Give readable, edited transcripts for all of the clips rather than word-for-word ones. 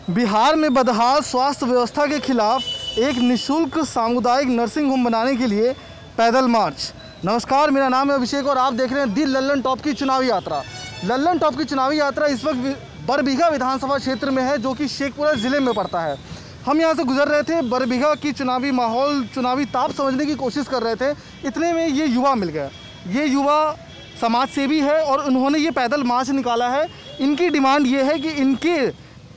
बिहार में बदहाल स्वास्थ्य व्यवस्था के खिलाफ एक निःशुल्क सामुदायिक नर्सिंग होम बनाने के लिए पैदल मार्च। नमस्कार, मेरा नाम है अभिषेक और आप देख रहे हैं दी लल्लन टॉप की चुनावी यात्रा। लल्लन टॉप की चुनावी यात्रा इस वक्त बरबीघा विधानसभा क्षेत्र में है, जो कि शेखपुरा ज़िले में पड़ता है। हम यहाँ से गुजर रहे थे, बरबीघा की चुनावी माहौल, चुनावी ताप समझने की कोशिश कर रहे थे। इतने में ये युवा मिल गया। ये युवा समाज सेवी है और उन्होंने ये पैदल मार्च निकाला है। इनकी डिमांड ये है कि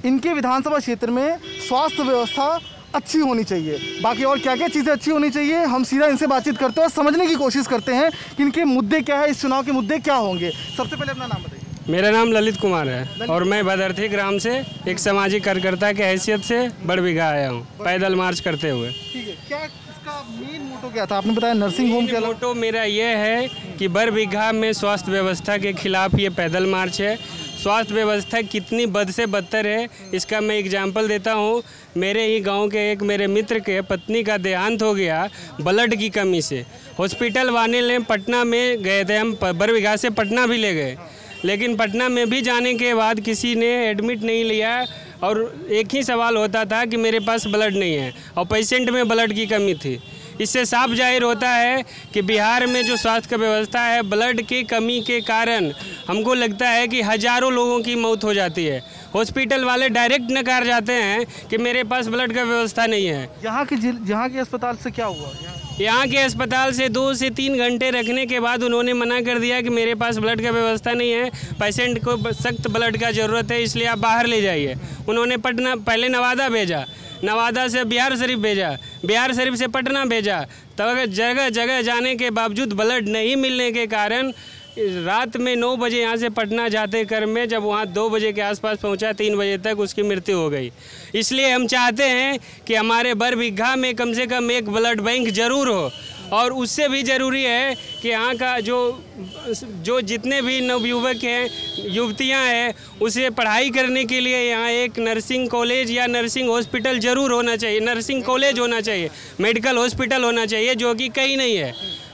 इनके विधानसभा क्षेत्र में स्वास्थ्य व्यवस्था अच्छी होनी चाहिए। बाकी और क्या क्या चीज़ें अच्छी होनी चाहिए, हम सीधा इनसे बातचीत करते हैं और समझने की कोशिश करते हैं कि इनके मुद्दे क्या है, इस चुनाव के मुद्दे क्या होंगे। सबसे पहले अपना नाम बताइए। मेरा नाम ललित कुमार है और मैं भदरथी ग्राम से एक सामाजिक कार्यकर्ता के हैसियत से बरबीघा आया हूँ पैदल मार्च करते हुए। ठीक है, क्या इसका मेन मोटो क्या था? आपने बताया नर्सिंग होम। मेन मोटो मेरा ये है कि बरबीघा में स्वास्थ्य व्यवस्था के खिलाफ ये पैदल मार्च है। स्वास्थ्य व्यवस्था कितनी बद से बदतर है, इसका मैं एग्जाम्पल देता हूँ। मेरे ही गांव के एक मेरे मित्र के पत्नी का देहांत हो गया ब्लड की कमी से। हॉस्पिटल वाले पटना में गए थे, हम बरबीघा से पटना भी ले गए, लेकिन पटना में भी जाने के बाद किसी ने एडमिट नहीं लिया और एक ही सवाल होता था कि मेरे पास ब्लड नहीं है और पेशेंट में ब्लड की कमी थी। इससे साफ जाहिर होता है कि बिहार में जो स्वास्थ्य का व्यवस्था है, ब्लड की कमी के कारण हमको लगता है कि हज़ारों लोगों की मौत हो जाती है। हॉस्पिटल वाले डायरेक्ट नकार जाते हैं कि मेरे पास ब्लड का व्यवस्था नहीं है। यहाँ के अस्पताल से क्या हुआ? यहाँ के अस्पताल से 2 से 3 घंटे रखने के बाद उन्होंने मना कर दिया कि मेरे पास ब्लड का व्यवस्था नहीं है, पेशेंट को सख्त ब्लड का ज़रूरत है, इसलिए आप बाहर ले जाइए। उन्होंने पटना, पहले नवादा भेजा, नवादा से बिहार शरीफ भेजा, बिहार शरीफ से पटना भेजा। तो जगह जगह जाने के बावजूद ब्लड नहीं मिलने के कारण रात में 9 बजे यहाँ से पटना जाते क्रम में जब वहाँ 2 बजे के आसपास पहुँचा, 3 बजे तक उसकी मृत्यु हो गई। इसलिए हम चाहते हैं कि हमारे बरबीघा में कम से कम एक ब्लड बैंक ज़रूर हो और उससे भी ज़रूरी है कि यहाँ का जो जितने भी नवयुवक हैं, युवतियाँ हैं, उसे पढ़ाई करने के लिए यहाँ एक नर्सिंग कॉलेज या नर्सिंग हॉस्पिटल ज़रूर होना चाहिए। नर्सिंग कॉलेज होना चाहिए, मेडिकल हॉस्पिटल होना चाहिए, जो कि कहीं नहीं है।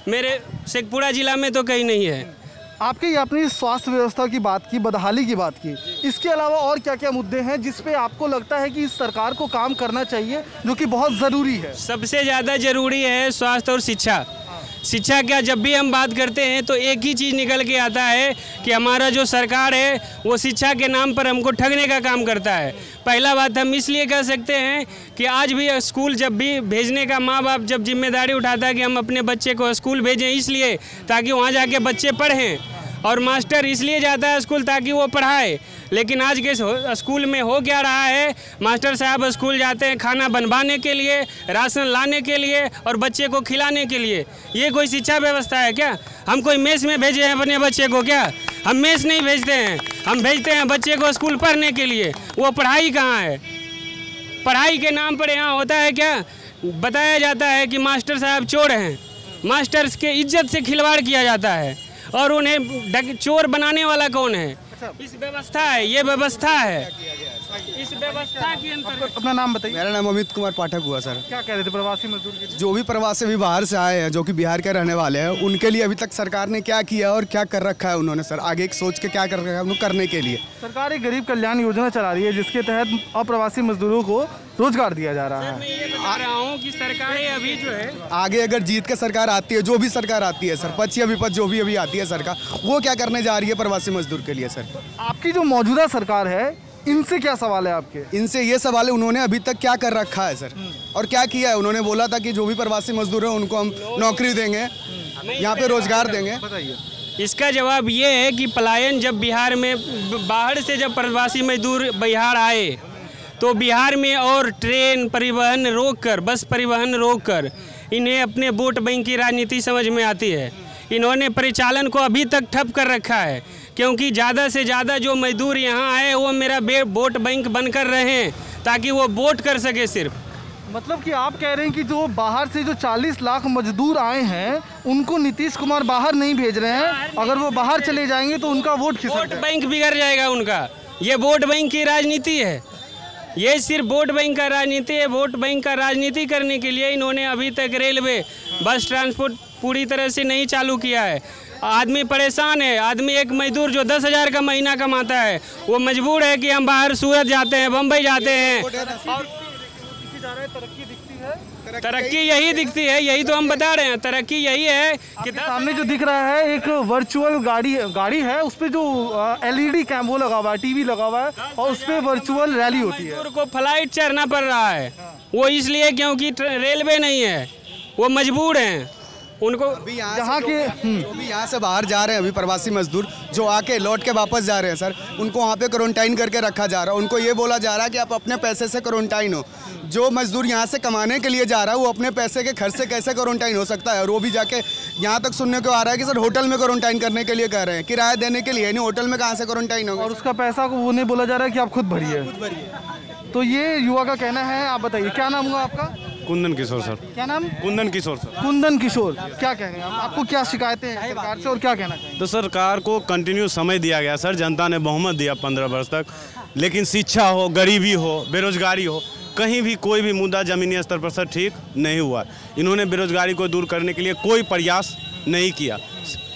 मेरे शेखपुरा ज़िला में तो कहीं नहीं है। आपके अपनी स्वास्थ्य व्यवस्था की बात की, बदहाली की बात की, इसके अलावा और क्या क्या मुद्दे हैं जिस पे आपको लगता है कि इस सरकार को काम करना चाहिए, जो कि बहुत ज़रूरी है? सबसे ज़्यादा ज़रूरी है स्वास्थ्य और शिक्षा। शिक्षा का जब भी हम बात करते हैं तो एक ही चीज़ निकल के आता है कि हमारा जो सरकार है वो शिक्षा के नाम पर हमको ठगने का काम करता है। पहला बात हम इसलिए कह सकते हैं कि आज भी स्कूल जब भी भेजने का माँ बाप जब जिम्मेदारी उठाता है कि हम अपने बच्चे को स्कूल भेजें इसलिए ताकि वहाँ जाके बच्चे पढ़ें, और मास्टर इसलिए जाता है स्कूल ताकि वो पढ़ाए। लेकिन आज के स्कूल में हो क्या रहा है, मास्टर साहब स्कूल जाते हैं खाना बनवाने के लिए, राशन लाने के लिए और बच्चे को खिलाने के लिए। ये कोई शिक्षा व्यवस्था है क्या? हम कोई मेस में भेजे हैं अपने बच्चे को क्या? हम मेस नहीं भेजते हैं, हम भेजते हैं बच्चे को स्कूल पढ़ने के लिए। वो पढ़ाई कहाँ है? पढ़ाई के नाम पर यहाँ होता है क्या? बताया जाता है कि मास्टर साहब चोर हैं, मास्टर्स के इज्जत से खिलवाड़ किया जाता है और उन्हें चोर बनाने वाला कौन है? इस व्यवस्था है, ये व्यवस्था है। इस व्यवस्था के अंतर्गत। अपना नाम बताइए। मेरा नाम अमित कुमार पाठक हुआ सर। क्या कह रहे थे प्रवासी मजदूर के? जो भी प्रवासी अभी बाहर से आए हैं, जो कि बिहार के रहने वाले हैं, उनके लिए अभी तक सरकार ने क्या किया और क्या कर रखा है उन्होंने सर? आगे एक सोच के क्या कर रखा है उन्होंने करने के लिए? सरकार एक गरीब कल्याण योजना चला रही है जिसके तहत अप्रवासी मजदूरों को रोजगार दिया जा रहा है। मैं ये बता रहा हूँ कि सरकारें अभी जो है आगे अगर जीत के सरकार आती है, जो भी सरकार आती है सर, पक्ष या विपक्ष जो भी अभी आती है सरकार, वो क्या करने जा रही है प्रवासी मजदूर के लिए सर? आपकी जो मौजूदा सरकार है, इनसे क्या सवाल है आपके? इनसे ये सवाल है, उन्होंने अभी तक क्या कर रखा है सर और क्या किया है? उन्होंने बोला था कि जो भी प्रवासी मजदूर है उनको हम नौकरी देंगे, यहाँ पे रोजगार देंगे। बताइए। इसका जवाब ये है कि पलायन जब बिहार में बाहर से जब प्रवासी मजदूर बिहार आए तो बिहार में और ट्रेन परिवहन रोककर, बस परिवहन रोककर इन्हें अपने वोट बैंक की राजनीति समझ में आती है। इन्होंने परिचालन को अभी तक ठप कर रखा है क्योंकि ज़्यादा से ज़्यादा जो मजदूर यहाँ आए वो मेरा वोट बैंक बनकर रहें ताकि वो वोट कर सके सिर्फ। मतलब कि आप कह रहे हैं कि जो बाहर से जो 40 लाख मजदूर आए हैं उनको नीतीश कुमार बाहर नहीं भेज रहे हैं, अगर वो बाहर चले जाएंगे तो उनका वोट बैंक बिगड़ जाएगा उनका। ये वोट बैंक की राजनीति है, ये सिर्फ वोट बैंक का राजनीति है। वोट बैंक का राजनीति करने के लिए इन्होंने अभी तक रेलवे, बस ट्रांसपोर्ट पूरी तरह से नहीं चालू किया है। आदमी परेशान है। आदमी एक मजदूर जो 10,000 का महीना कमाता है वो मजबूर है कि हम बाहर सूरत जाते हैं, बम्बई जाते हैं। तरक्की यही दिखती है, यही तो हम बता रहे हैं, तरक्की यही है कि सामने जो दिख रहा है एक वर्चुअल गाड़ी है, उस पे जो LED कैम वो लगा हुआ है, टीवी लगा हुआ है और उस पे वर्चुअल रैली होती है। मजदूर को फ्लाइट चढ़ना पड़ रहा है, वो इसलिए क्योंकि रेलवे नहीं है, वो मजबूर हैं। उनको अभी यहाँ से बाहर जा रहे हैं, अभी प्रवासी मजदूर जो आके लौट के वापस जा रहे हैं सर, उनको वहाँ पे क्वारंटाइन करके रखा जा रहा है। उनको ये बोला जा रहा है कि आप अपने पैसे से क्वारंटाइन हो। जो मजदूर यहाँ से कमाने के लिए जा रहा है वो अपने पैसे के खर्च से कैसे क्वारंटाइन हो सकता है? और वो भी जाके यहाँ तक सुनने को आ रहा है कि सर होटल में क्वारंटाइन करने के लिए कह रहे हैं, किराया देने के लिए नहीं, होटल में कहाँ से क्वारंटाइन होगा? और उसका पैसा को वो नहीं बोला जा रहा है कि आप खुद भरिए। तो ये युवा का कहना है। आप बताइए क्या नाम हुआ आपका? कुंदन किशोर सर। क्या नाम? कुंदन किशोर सर। कुंदन किशोर। क्या कहेंगे आप? आपको क्या शिकायतें हैं सरकार से और क्या कहना चाहिए? तो सरकार को कंटिन्यू समय दिया गया सर, जनता ने बहुमत दिया 15 वर्ष तक, लेकिन शिक्षा हो, गरीबी हो, बेरोजगारी हो, कहीं भी कोई भी मुद्दा जमीनी स्तर पर सर ठीक नहीं हुआ। इन्होंने बेरोजगारी को दूर करने के लिए कोई प्रयास नहीं किया।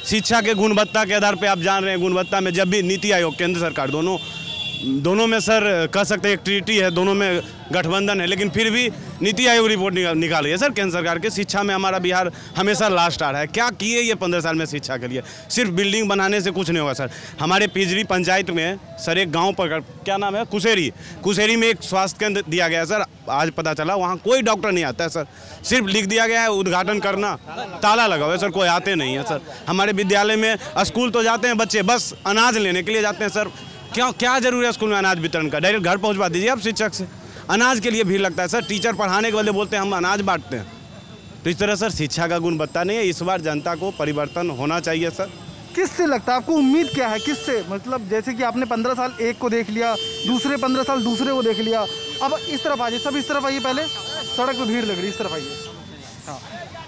शिक्षा के गुणवत्ता के आधार पर आप जान रहे हैं, गुणवत्ता में जब भी नीति आयोग केंद्र सरकार दोनों में सर कह सकते हैं एक ट्रीटी है, दोनों में गठबंधन है, लेकिन फिर भी नीति आयोग रिपोर्ट निकाल रही है सर केंद्र सरकार के। शिक्षा में हमारा बिहार हमेशा लास्ट आ रहा है। क्या किए ये 15 साल में शिक्षा के लिए? सिर्फ बिल्डिंग बनाने से कुछ नहीं होगा सर। हमारे पिजरी पंचायत में सर एक गांव पर क्या नाम है, कुशेरी में एक स्वास्थ्य केंद्र दिया गया है सर। आज पता चला वहाँ कोई डॉक्टर नहीं आता है सर, सिर्फ लिख दिया गया है उद्घाटन करना, ताला लगा हुआ है सर, कोई आते नहीं है सर। हमारे विद्यालय में स्कूल तो जाते हैं बच्चे, बस अनाज लेने के लिए जाते हैं सर। क्या जरूरी है स्कूल में अनाज वितरण का? डायरेक्ट घर पहुंचवा दीजिए आप शिक्षक से। अनाज के लिए भीड़ लगता है सर, टीचर पढ़ाने के बदले बोलते हैं हम अनाज बांटते हैं। तो इस तरह सर शिक्षा का गुणवत्ता नहीं है। इस बार जनता को परिवर्तन होना चाहिए सर। किससे लगता है आपको? उम्मीद क्या है किससे? मतलब जैसे कि आपने 15 साल एक को देख लिया, दूसरे 15 साल दूसरे को देख लिया, अब इस तरफ आइए, सब इस तरफ आइए। पहले सड़क पर भीड़ लग रही, इस तरफ आइए। हाँ,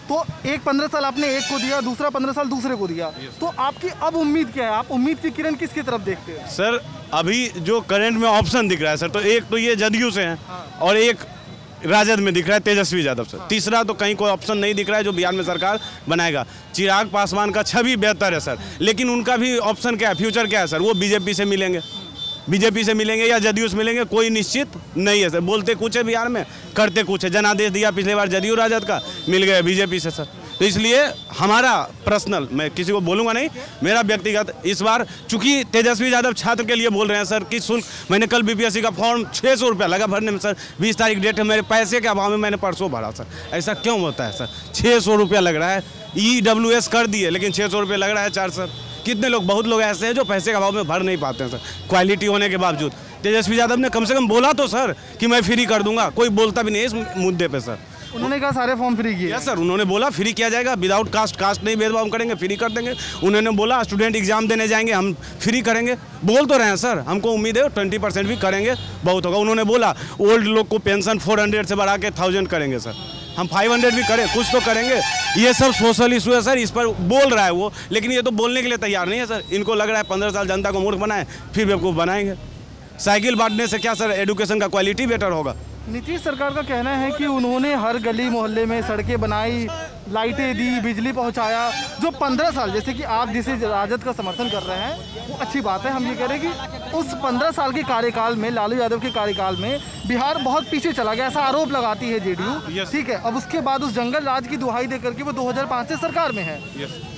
तो एक 15 साल आपने एक को दिया, दूसरा 15 साल दूसरे को दिया, तो आपकी अब उम्मीद क्या है? आप उम्मीद की किरण किसकी तरफ देखते हैं? सर अभी जो करंट में ऑप्शन दिख रहा है सर, तो एक तो ये जदयू से हैं और एक राजद में दिख रहा है तेजस्वी यादव सर। तीसरा तो कहीं कोई ऑप्शन नहीं दिख रहा है जो बिहार में सरकार बनाएगा। चिराग पासवान का छवि बेहतर है सर, लेकिन उनका भी ऑप्शन क्या है, फ्यूचर क्या है सर? वो बीजेपी से मिलेंगे या जदयू से मिलेंगे, कोई निश्चित नहीं है सर। बोलते कुछ है बिहार में, करते कुछ है। जनादेश दिया पिछले बार जदयू राजद का, मिल गया बीजेपी से सर। तो इसलिए हमारा पर्सनल, मैं किसी को बोलूँगा नहीं, मेरा व्यक्तिगत इस बार, चूंकि तेजस्वी यादव छात्र के लिए बोल रहे हैं सर कि शुल्क, मैंने कल BPSC का फॉर्म 600 रुपया लगा भरने में सर। 20 तारीख डेट है, मेरे पैसे के अभाव में मैंने परसों भरा सर। ऐसा क्यों होता है सर? 600 रुपया लग रहा है। EWS कर दिए लेकिन 600 रुपये लग रहा है 4 सर। कितने लोग, बहुत लोग ऐसे हैं जो पैसे के अभाव में भर नहीं पाते हैं सर, क्वालिटी होने के बावजूद। तेजस्वी यादव ने कम से कम बोला तो सर कि मैं फ्री कर दूंगा, कोई बोलता भी नहीं है इस मुद्दे पे सर। उन्होंने कहा सारे फॉर्म फ्री किए। यस सर, उन्होंने बोला फ्री किया जाएगा, विदाउट कास्ट नहीं भेदभाव करेंगे, फ्री कर देंगे। उन्होंने बोला स्टूडेंट एग्जाम देने जाएंगे हम फ्री करेंगे, बोल तो रहे हैं सर। हमको उम्मीद है 20% भी करेंगे, बहुत होगा। उन्होंने बोला ओल्ड लोग को पेंशन 400 से बढ़ा के 1000 करेंगे सर। हम 500 भी करें, कुछ तो करेंगे। ये सब सोशल इशू है सर, इस पर बोल रहा है वो, लेकिन ये तो बोलने के लिए तैयार नहीं है सर। इनको लग रहा है 15 साल जनता को मूर्ख बनाए, फिर बेवकूफ़ बनाएंगे। साइकिल बांटने से क्या सर एजुकेशन का क्वालिटी बेटर होगा? नीतीश सरकार का कहना है कि उन्होंने हर गली मोहल्ले में सड़कें बनाई, लाइटें दी, बिजली पहुंचाया। जो 15 साल, जैसे कि आप जिसे राजद का समर्थन कर रहे हैं वो अच्छी बात है, हम ये कह रहे हैं कि उस 15 साल के कार्यकाल में, लालू यादव के कार्यकाल में बिहार बहुत पीछे चला गया, ऐसा आरोप लगाती है JDU। ठीक है, अब उसके बाद उस जंगल राज की दुहाई दे करके वो 2005 से सरकार में है।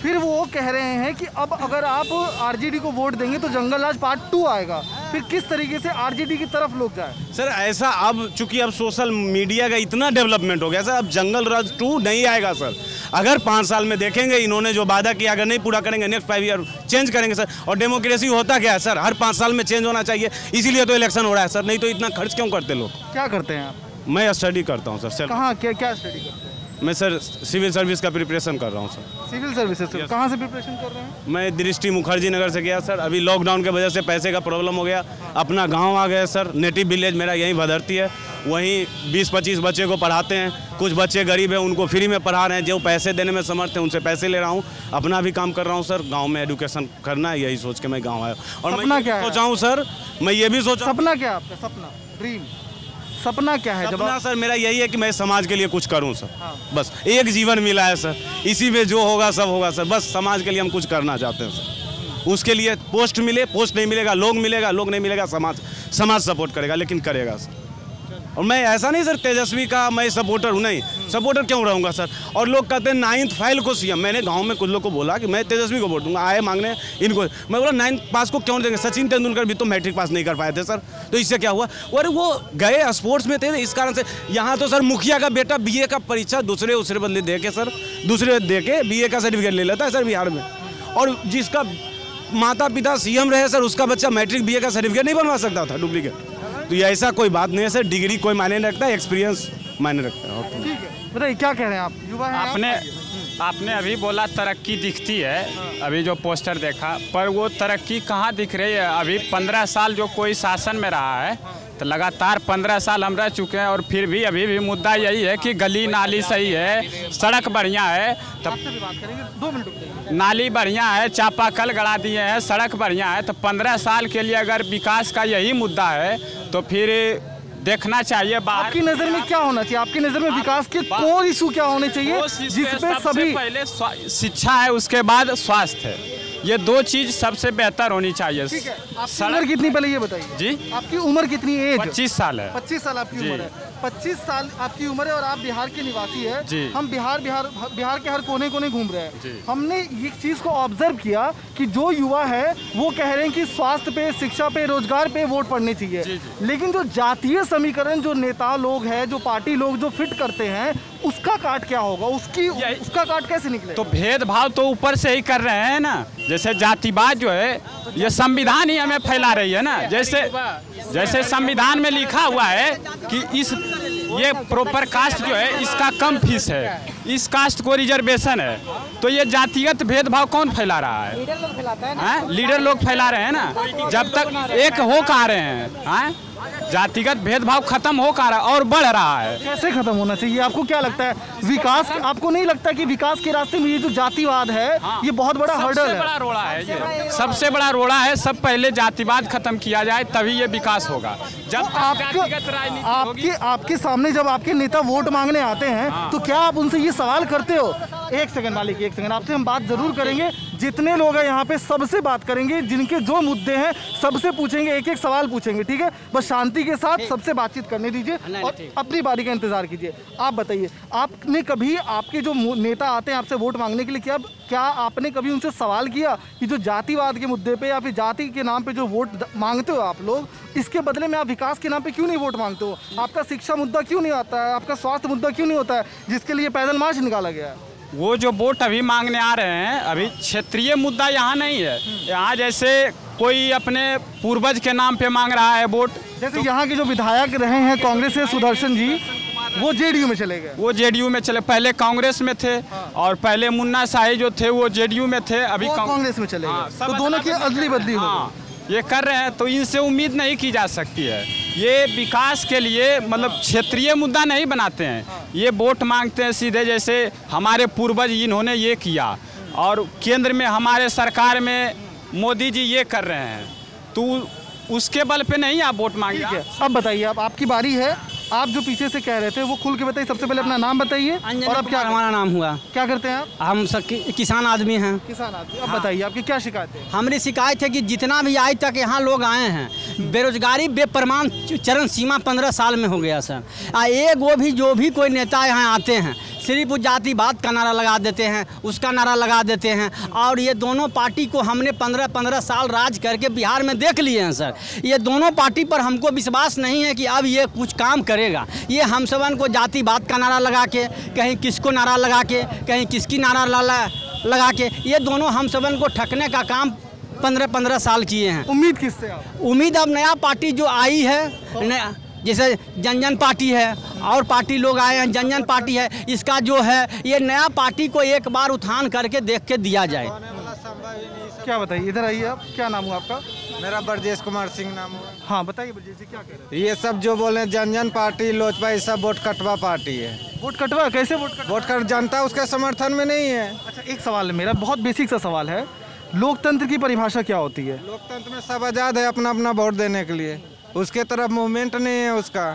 फिर वो कह रहे हैं कि अब अगर आप RJD को वोट देंगे तो जंगल राज पार्ट 2 आएगा। फिर किस तरीके से RJD की तरफ लोग जाए सर? ऐसा अब चूंकि अब सोशल मीडिया का इतना डेवलपमेंट हो गया सर, अब जंगल राज 2 नहीं आएगा सर। अगर 5 साल में देखेंगे इन्होंने जो वादा किया, अगर नहीं पूरा करेंगे, नेक्स्ट 5 ईयर चेंज करेंगे सर। और डेमोक्रेसी होता क्या है सर? हर 5 साल में चेंज होना चाहिए, इसीलिए तो इलेक्शन हो रहा है सर। नहीं तो इतना खर्च क्यों करते लोग? क्या करते हैं आप? मैं स्टडी करता हूँ सर। कहाँ, क्या स्टडी करते हैं? मैं सर सिविल सर्विस का प्रिपरेशन कर रहा हूँ सर। सिविल सर्विसेज से कहाँ से प्रिपरेशन कर रहे हैं? मैं दृष्टि मुखर्जी नगर से गया सर। अभी लॉकडाउन की वजह से पैसे का प्रॉब्लम हो गया, अपना गांव आ गए सर। नेटिव विलेज मेरा यहीं भदरती है, वहीं 20-25 बच्चे को पढ़ाते हैं। कुछ बच्चे गरीब हैं, उनको फ्री में पढ़ा रहे हैं। जो पैसे देने में समर्थ हैं उनसे पैसे ले रहा हूँ, अपना भी काम कर रहा हूँ सर। गाँव में एजुकेशन करना है, यही सोच के मैं गाँव आया। और मैं क्या सोचा हूँ सर, मैं ये भी सोचा। सपना क्या आपका? सपना, ड्रीम, सपना क्या है? जब सपना सर मेरा यही है कि मैं समाज के लिए कुछ करूं सर। हाँ। बस एक जीवन मिला है सर, इसी में जो होगा सब होगा सर। बस समाज के लिए हम कुछ करना चाहते हैं सर। उसके लिए पोस्ट मिले, पोस्ट नहीं मिलेगा, लोग नहीं मिलेगा, समाज सपोर्ट करेगा, लेकिन करेगा सर। और मैं ऐसा नहीं सर तेजस्वी का मैं सपोर्टर हूँ, नहीं सपोर्टर क्यों रहूँगा सर। और लोग कहते हैं 9th फेल को सीएम। मैंने गांव में कुछ लोग को बोला कि मैं तेजस्वी को वोट दूंगा, आए मांगने इनको। मैं बोला 9th पास को क्यों देंगे? सचिन तेंदुलकर भी तो मैट्रिक पास नहीं कर पाए थे सर, तो इससे क्या हुआ? और वो गए स्पोर्ट्स में थे, इस कारण से। यहाँ तो सर मुखिया का बेटा BA का परीक्षा दूसरे बदले दे के सर, BA का सर्टिफिकेट ले लेता है सर बिहार में। और जिसका माता पिता CM रहे सर, उसका बच्चा मैट्रिक BA का सर्टिफिकेट नहीं बनवा सकता था डुप्लीकेट। तो ये ऐसा कोई बात नहीं है सर, डिग्री कोई मायने नहीं रखता, एक्सपीरियंस मायने रखता है। ठीक है, बताइए क्या कह रहे हैं आप? युवा हैं आपने अभी बोला तरक्की दिखती है, अभी जो पोस्टर देखा, पर वो तरक्की कहाँ दिख रही है? अभी 15 साल जो कोई शासन में रहा है, तो लगातार 15 साल हम रह चुके हैं, और फिर भी अभी भी मुद्दा यही है कि गली नाली सही है, सड़क बढ़िया है, तब आपसे भी बात करेंगे, 2 मिनट रुकिए। नाली बढ़िया है, चापाकल गड़ा दिए हैं, सड़क बढ़िया है, तो 15 साल के लिए अगर विकास का यही मुद्दा है तो फिर देखना चाहिए बाहर। आपकी नज़र में क्या होना चाहिए? आपकी नज़र में विकास के कोर इशू क्या होने चाहिए जिसपे सभी? पहले शिक्षा है, उसके बाद स्वास्थ्य है, ये 2 चीज सबसे बेहतर होनी चाहिए। ठीक है, आपकी उम्र कितनी पहले ये बताइए जी? आपकी उम्र कितनी? एज 25 साल है। 25 साल आपकी उम्र है। 25 साल आपकी उम्र है और आप बिहार के निवासी है। जी। हम बिहार के हर कोने कोने घूम रहे जी। हैं। हमने ये चीज़ को ऑब्जर्व किया कि जो युवा है वो कह रहे हैं कि स्वास्थ्य पे, शिक्षा पे, रोजगार पे वोट पड़ने चाहिए। जी। लेकिन जो जातीय समीकरण जो नेता लोग हैं, जो पार्टी लोग जो फिट करते हैं, उसका काट क्या होगा? उसका काट कैसे निकले? तो भेदभाव तो ऊपर से ही कर रहे हैं ना, जैसे जातिवाद जो है ये संविधान ही हमें फैला रही है ना। जैसे संविधान में लिखा हुआ है कि ये प्रॉपर कास्ट जो है इसका कम फीस है, इस कास्ट को रिजर्वेशन है, तो ये जातिगत भेदभाव कौन फैला रहा है? लीडर लोग फैला रहे हैं ना। जब तक एक हो कहा रहे हैं, जातिगत भेदभाव खत्म हो कहा रहा और बढ़ रहा है। कैसे खत्म होना चाहिए? आपको क्या लगता है विकास? आपको नहीं लगता कि विकास के रास्ते में ये जो जातिवाद है ये बहुत बड़ा हर्डल है? बड़ा रोड़ा है ये, सबसे बड़ा रोड़ा है। सब पहले जातिवाद खत्म किया जाए तभी ये विकास होगा। जब आपके सामने जब आपके नेता वोट मांगने आते हैं तो क्या आप उनसे ये सवाल करते हो? एक सेकंड मालिक, एक सेकंड, आपसे हम बात जरूर करेंगे। जितने लोग हैं यहाँ पे सबसे बात करेंगे, जिनके जो मुद्दे हैं सबसे पूछेंगे, एक एक सवाल पूछेंगे, ठीक है? बस शांति के साथ सबसे बातचीत करने दीजिए और अपनी बारी का इंतजार कीजिए। आप बताइए, आपने कभी आपके जो नेता आते हैं आपसे वोट मांगने के लिए, क्या आपने कभी उनसे सवाल किया कि जो जातिवाद के मुद्दे पे या फिर जाति के नाम पे जो वोट मांगते हो आप लोग, इसके बदले में आप विकास के नाम पे क्यों नहीं वोट मांगते हो? आपका शिक्षा मुद्दा क्यों नहीं आता है? आपका स्वास्थ्य मुद्दा क्यों नहीं होता है, जिसके लिए पैदल मार्च निकाला गया है? वो जो वोट अभी मांगने आ रहे हैं, अभी क्षेत्रीय मुद्दा यहाँ नहीं है। यहाँ जैसे कोई अपने पूर्वज के नाम पे मांग रहा है वोट, जैसे यहाँ के जो विधायक रहे हैं कांग्रेस से सुदर्शन जी, वो जेडीयू में चले गए। वो जेडीयू में चले, पहले कांग्रेस में थे। और पहले मुन्ना शाही जो थे वो जेडीयू में थे, अभी कांग्रेस में चले गए। तो दोनों की अदली बदली हो ये कर रहे हैं, तो इनसे उम्मीद नहीं की जा सकती है। ये विकास के लिए मतलब क्षेत्रीय मुद्दा नहीं बनाते हैं, ये वोट मांगते हैं सीधे। जैसे हमारे पूर्वज इन्होंने ये किया और केंद्र में हमारे सरकार में मोदी जी ये कर रहे हैं, तो उसके बल पे नहीं आप वोट मांगिए। अब बताइए, अब आपकी बारी है। आप जो पीछे से कह रहे थे वो खुल के बताइए। सबसे पहले अपना नाम बताइए और अब क्या हमारा नाम हुआ, क्या करते हैं आप? हम सब किसान आदमी हैं। किसान आदमी। अब बताइए आपकी क्या शिकायत है? हमारी शिकायत है कि जितना भी आज तक यहाँ लोग आए हैं, बेरोजगारी बेप्रमाण चरम सीमा 15 साल में हो गया सर। एक वो भी जो भी कोई नेता यहाँ आते हैं सिर्फ जातिवाद का नारा लगा देते हैं, उसका नारा लगा देते हैं। और ये दोनों पार्टी को हमने 15 साल राज करके बिहार में देख लिए हैं सर। ये दोनों पार्टी पर हमको विश्वास नहीं है कि अब ये कुछ काम करेगा। ये हम सबन को जातिवाद का नारा लगा के, कहीं किसको नारा लगा के, कहीं किसकी नारा लगा के, ये दोनों हम सबन को ठगने का काम 15 साल किए हैं। उम्मीद किससे आप? उम्मीद अब नया पार्टी जो आई है, जैसे जन पार्टी है और पार्टी लोग आए हैं, जन पार्टी है, इसका जो है ये नया पार्टी को एक बार उत्थान करके देख के दिया जाए। क्या बताइए, इधर आइए आप। क्या नाम हुआ आपका? मेरा ब्रजेश कुमार सिंह नाम हुआ। हाँ बताइए ब्रजेश जी, क्या कह रहे हैं? ये सब जो बोले जन पार्टी, लोजपा, ये सब वोट कटवा पार्टी है। वोट कटवा? कैसे वोट कर जनता उसके समर्थन में नहीं है। अच्छा, एक सवाल है मेरा, बहुत बेसिक सा सवाल है। लोकतंत्र की परिभाषा क्या होती है? लोकतंत्र में सब आज़ाद है अपना अपना वोट देने के लिए, उसके तरफ मूवमेंट नहीं है उसका।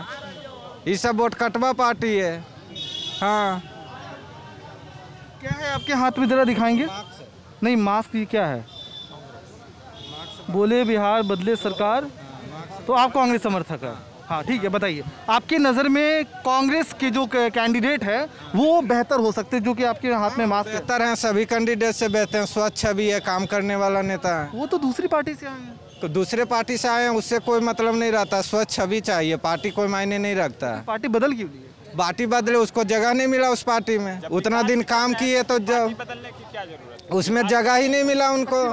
ये सब वोट कटवा पार्टी है। हाँ, क्या है आपके हाथ में, जरा दिखाएंगे? नहीं, मास्क ये क्या है? बोले बिहार बदले सरकार, तो आप कांग्रेस समर्थक है? हाँ ठीक है, बताइए आपकी नज़र में कांग्रेस के जो कैंडिडेट है वो बेहतर हो सकते हैं, जो कि आपके हाथ में मास्क है? बेहतर हैं, सभी कैंडिडेट से बेहतर हैं। स्वच्छ छवि है, काम करने वाला नेता है। वो तो दूसरी पार्टी से आए हैं। तो दूसरे पार्टी से आए हैं, उससे कोई मतलब नहीं रहता। स्वच्छ छवि चाहिए, पार्टी कोई मायने नहीं रखता है। पार्टी बदल क्यों ली है? पार्टी बदले, उसको जगह नहीं मिला उस पार्टी में। उतना दिन काम किए तो जब बदलने की क्या जरूरत? उसमें जगह ही नहीं मिला उनको।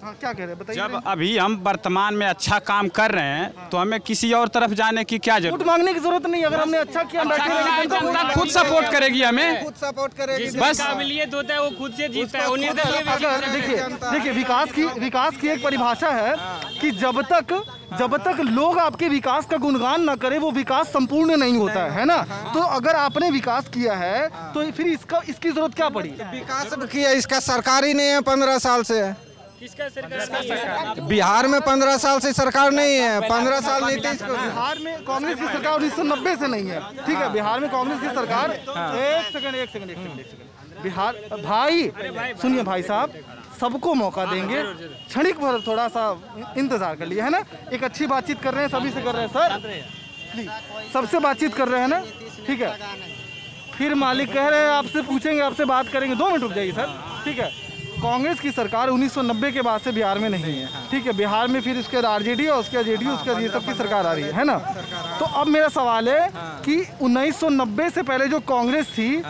हाँ क्या कह रहे हैं, बताइए। जब अभी हम वर्तमान में अच्छा काम कर रहे हैं तो हमें किसी और तरफ जाने की क्या जरूरत? वोट मांगने की जरूरत नहीं, अगर हमने अच्छा किया, जनता खुद सपोर्ट करेगी हमें, खुद सपोर्ट करेगी। बस काबिलियत होता है वो खुद से जीतता है, वो निर्दलीय अगर देखिए विकास की एक परिभाषा है कि जब तक लोग आपके विकास का गुणगान ना करे वो विकास संपूर्ण नहीं होता है ना? तो अगर आपने विकास किया है तो फिर इसकी जरूरत क्या पड़ी? विकास किया, इसका सरकार ही नहीं है 15 साल से। किसका सरकार? बिहार में 15 साल से सरकार नहीं है। 15 साल नीतीश को। बिहार में कांग्रेस की सरकार 1990 से नहीं है, ठीक है? बिहार में कांग्रेस की सरकार एक सेकंड बिहार, भाई सुनिए भाई साहब, सबको मौका देंगे, क्षणिक भर थोड़ा सा इंतजार कर लिए, है ना? एक अच्छी बातचीत कर रहे हैं, सभी से कर रहे हैं सर, प्लीज सबसे बातचीत कर रहे हैं ना, ठीक है? फिर मालिक कह रहे हैं आपसे पूछेंगे, आपसे बात करेंगे, 2 मिनट रुक जाइए सर, ठीक है? कांग्रेस की सरकार 1990 के बाद से बिहार में नहीं है, ठीक है? बिहार में फिर उसके बाद आरजेडी और उसके बाद जेडीयू, उसके बाद ये सब की सरकार आ रही है ना? तो अब मेरा सवाल है कि 1990 से पहले जो कांग्रेस थी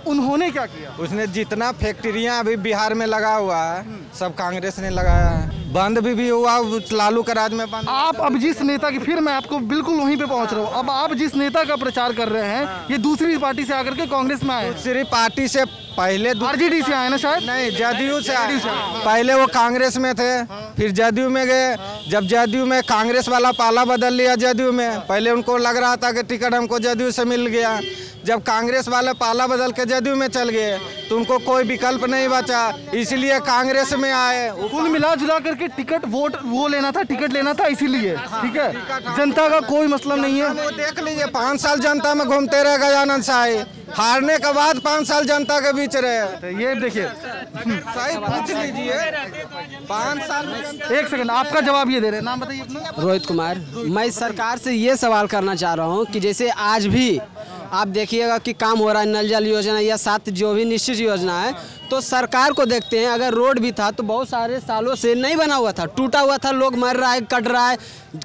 उन्होंने क्या किया? उसने जितना फैक्ट्रियां अभी बिहार में लगा हुआ है सब कांग्रेस ने लगाया है। बंद भी हुआ, लालू के राज में बंद। आप अब जिस नेता की, फिर मैं आपको बिल्कुल वहीं पे पहुंच रहा हूँ, अब आप जिस नेता का प्रचार कर रहे हैं ये दूसरी पार्टी से आकर के कांग्रेस में आए हैं। दूसरी पार्टी से पहले आरजेडी से आए ना शायद? नहीं, जदयू से आए। पहले वो कांग्रेस में थे, फिर जदयू में गए। जब जदयू में कांग्रेस वाला पाला बदल लिया जदयू में, पहले उनको लग रहा था कि टिकट हमको जदयू से मिल गया। जब कांग्रेस वाले पाला बदल के जदयू में चल गए तो उनको कोई विकल्प नहीं बचा, इसलिए कांग्रेस में आए। कुल मिला जुला करके टिकट वोट वो लेना था, टिकट लेना था, इसीलिए, ठीक है? जनता का कोई मतलब नहीं है। वो देख लीजिए, 5 साल जनता में घूमते रहे गजानन शाही, हारने के बाद 5 साल जनता के बीच रहे। ये देखिए, सही पूछ लीजिए, 5 साल में। एक सेकंड, आपका जवाब ये दे रहे हैं, नाम बताइए अपना। रोहित कुमार। मैं सरकार से ये सवाल करना चाह रहा हूँ कि जैसे आज भी आप देखिएगा कि काम हो रहा है, नल जल योजना या 7 जो भी निश्चित योजना है, तो सरकार को देखते हैं, अगर रोड भी था तो बहुत सारे सालों से नहीं बना हुआ था, टूटा हुआ था, लोग मर रहा है, कट रहा है,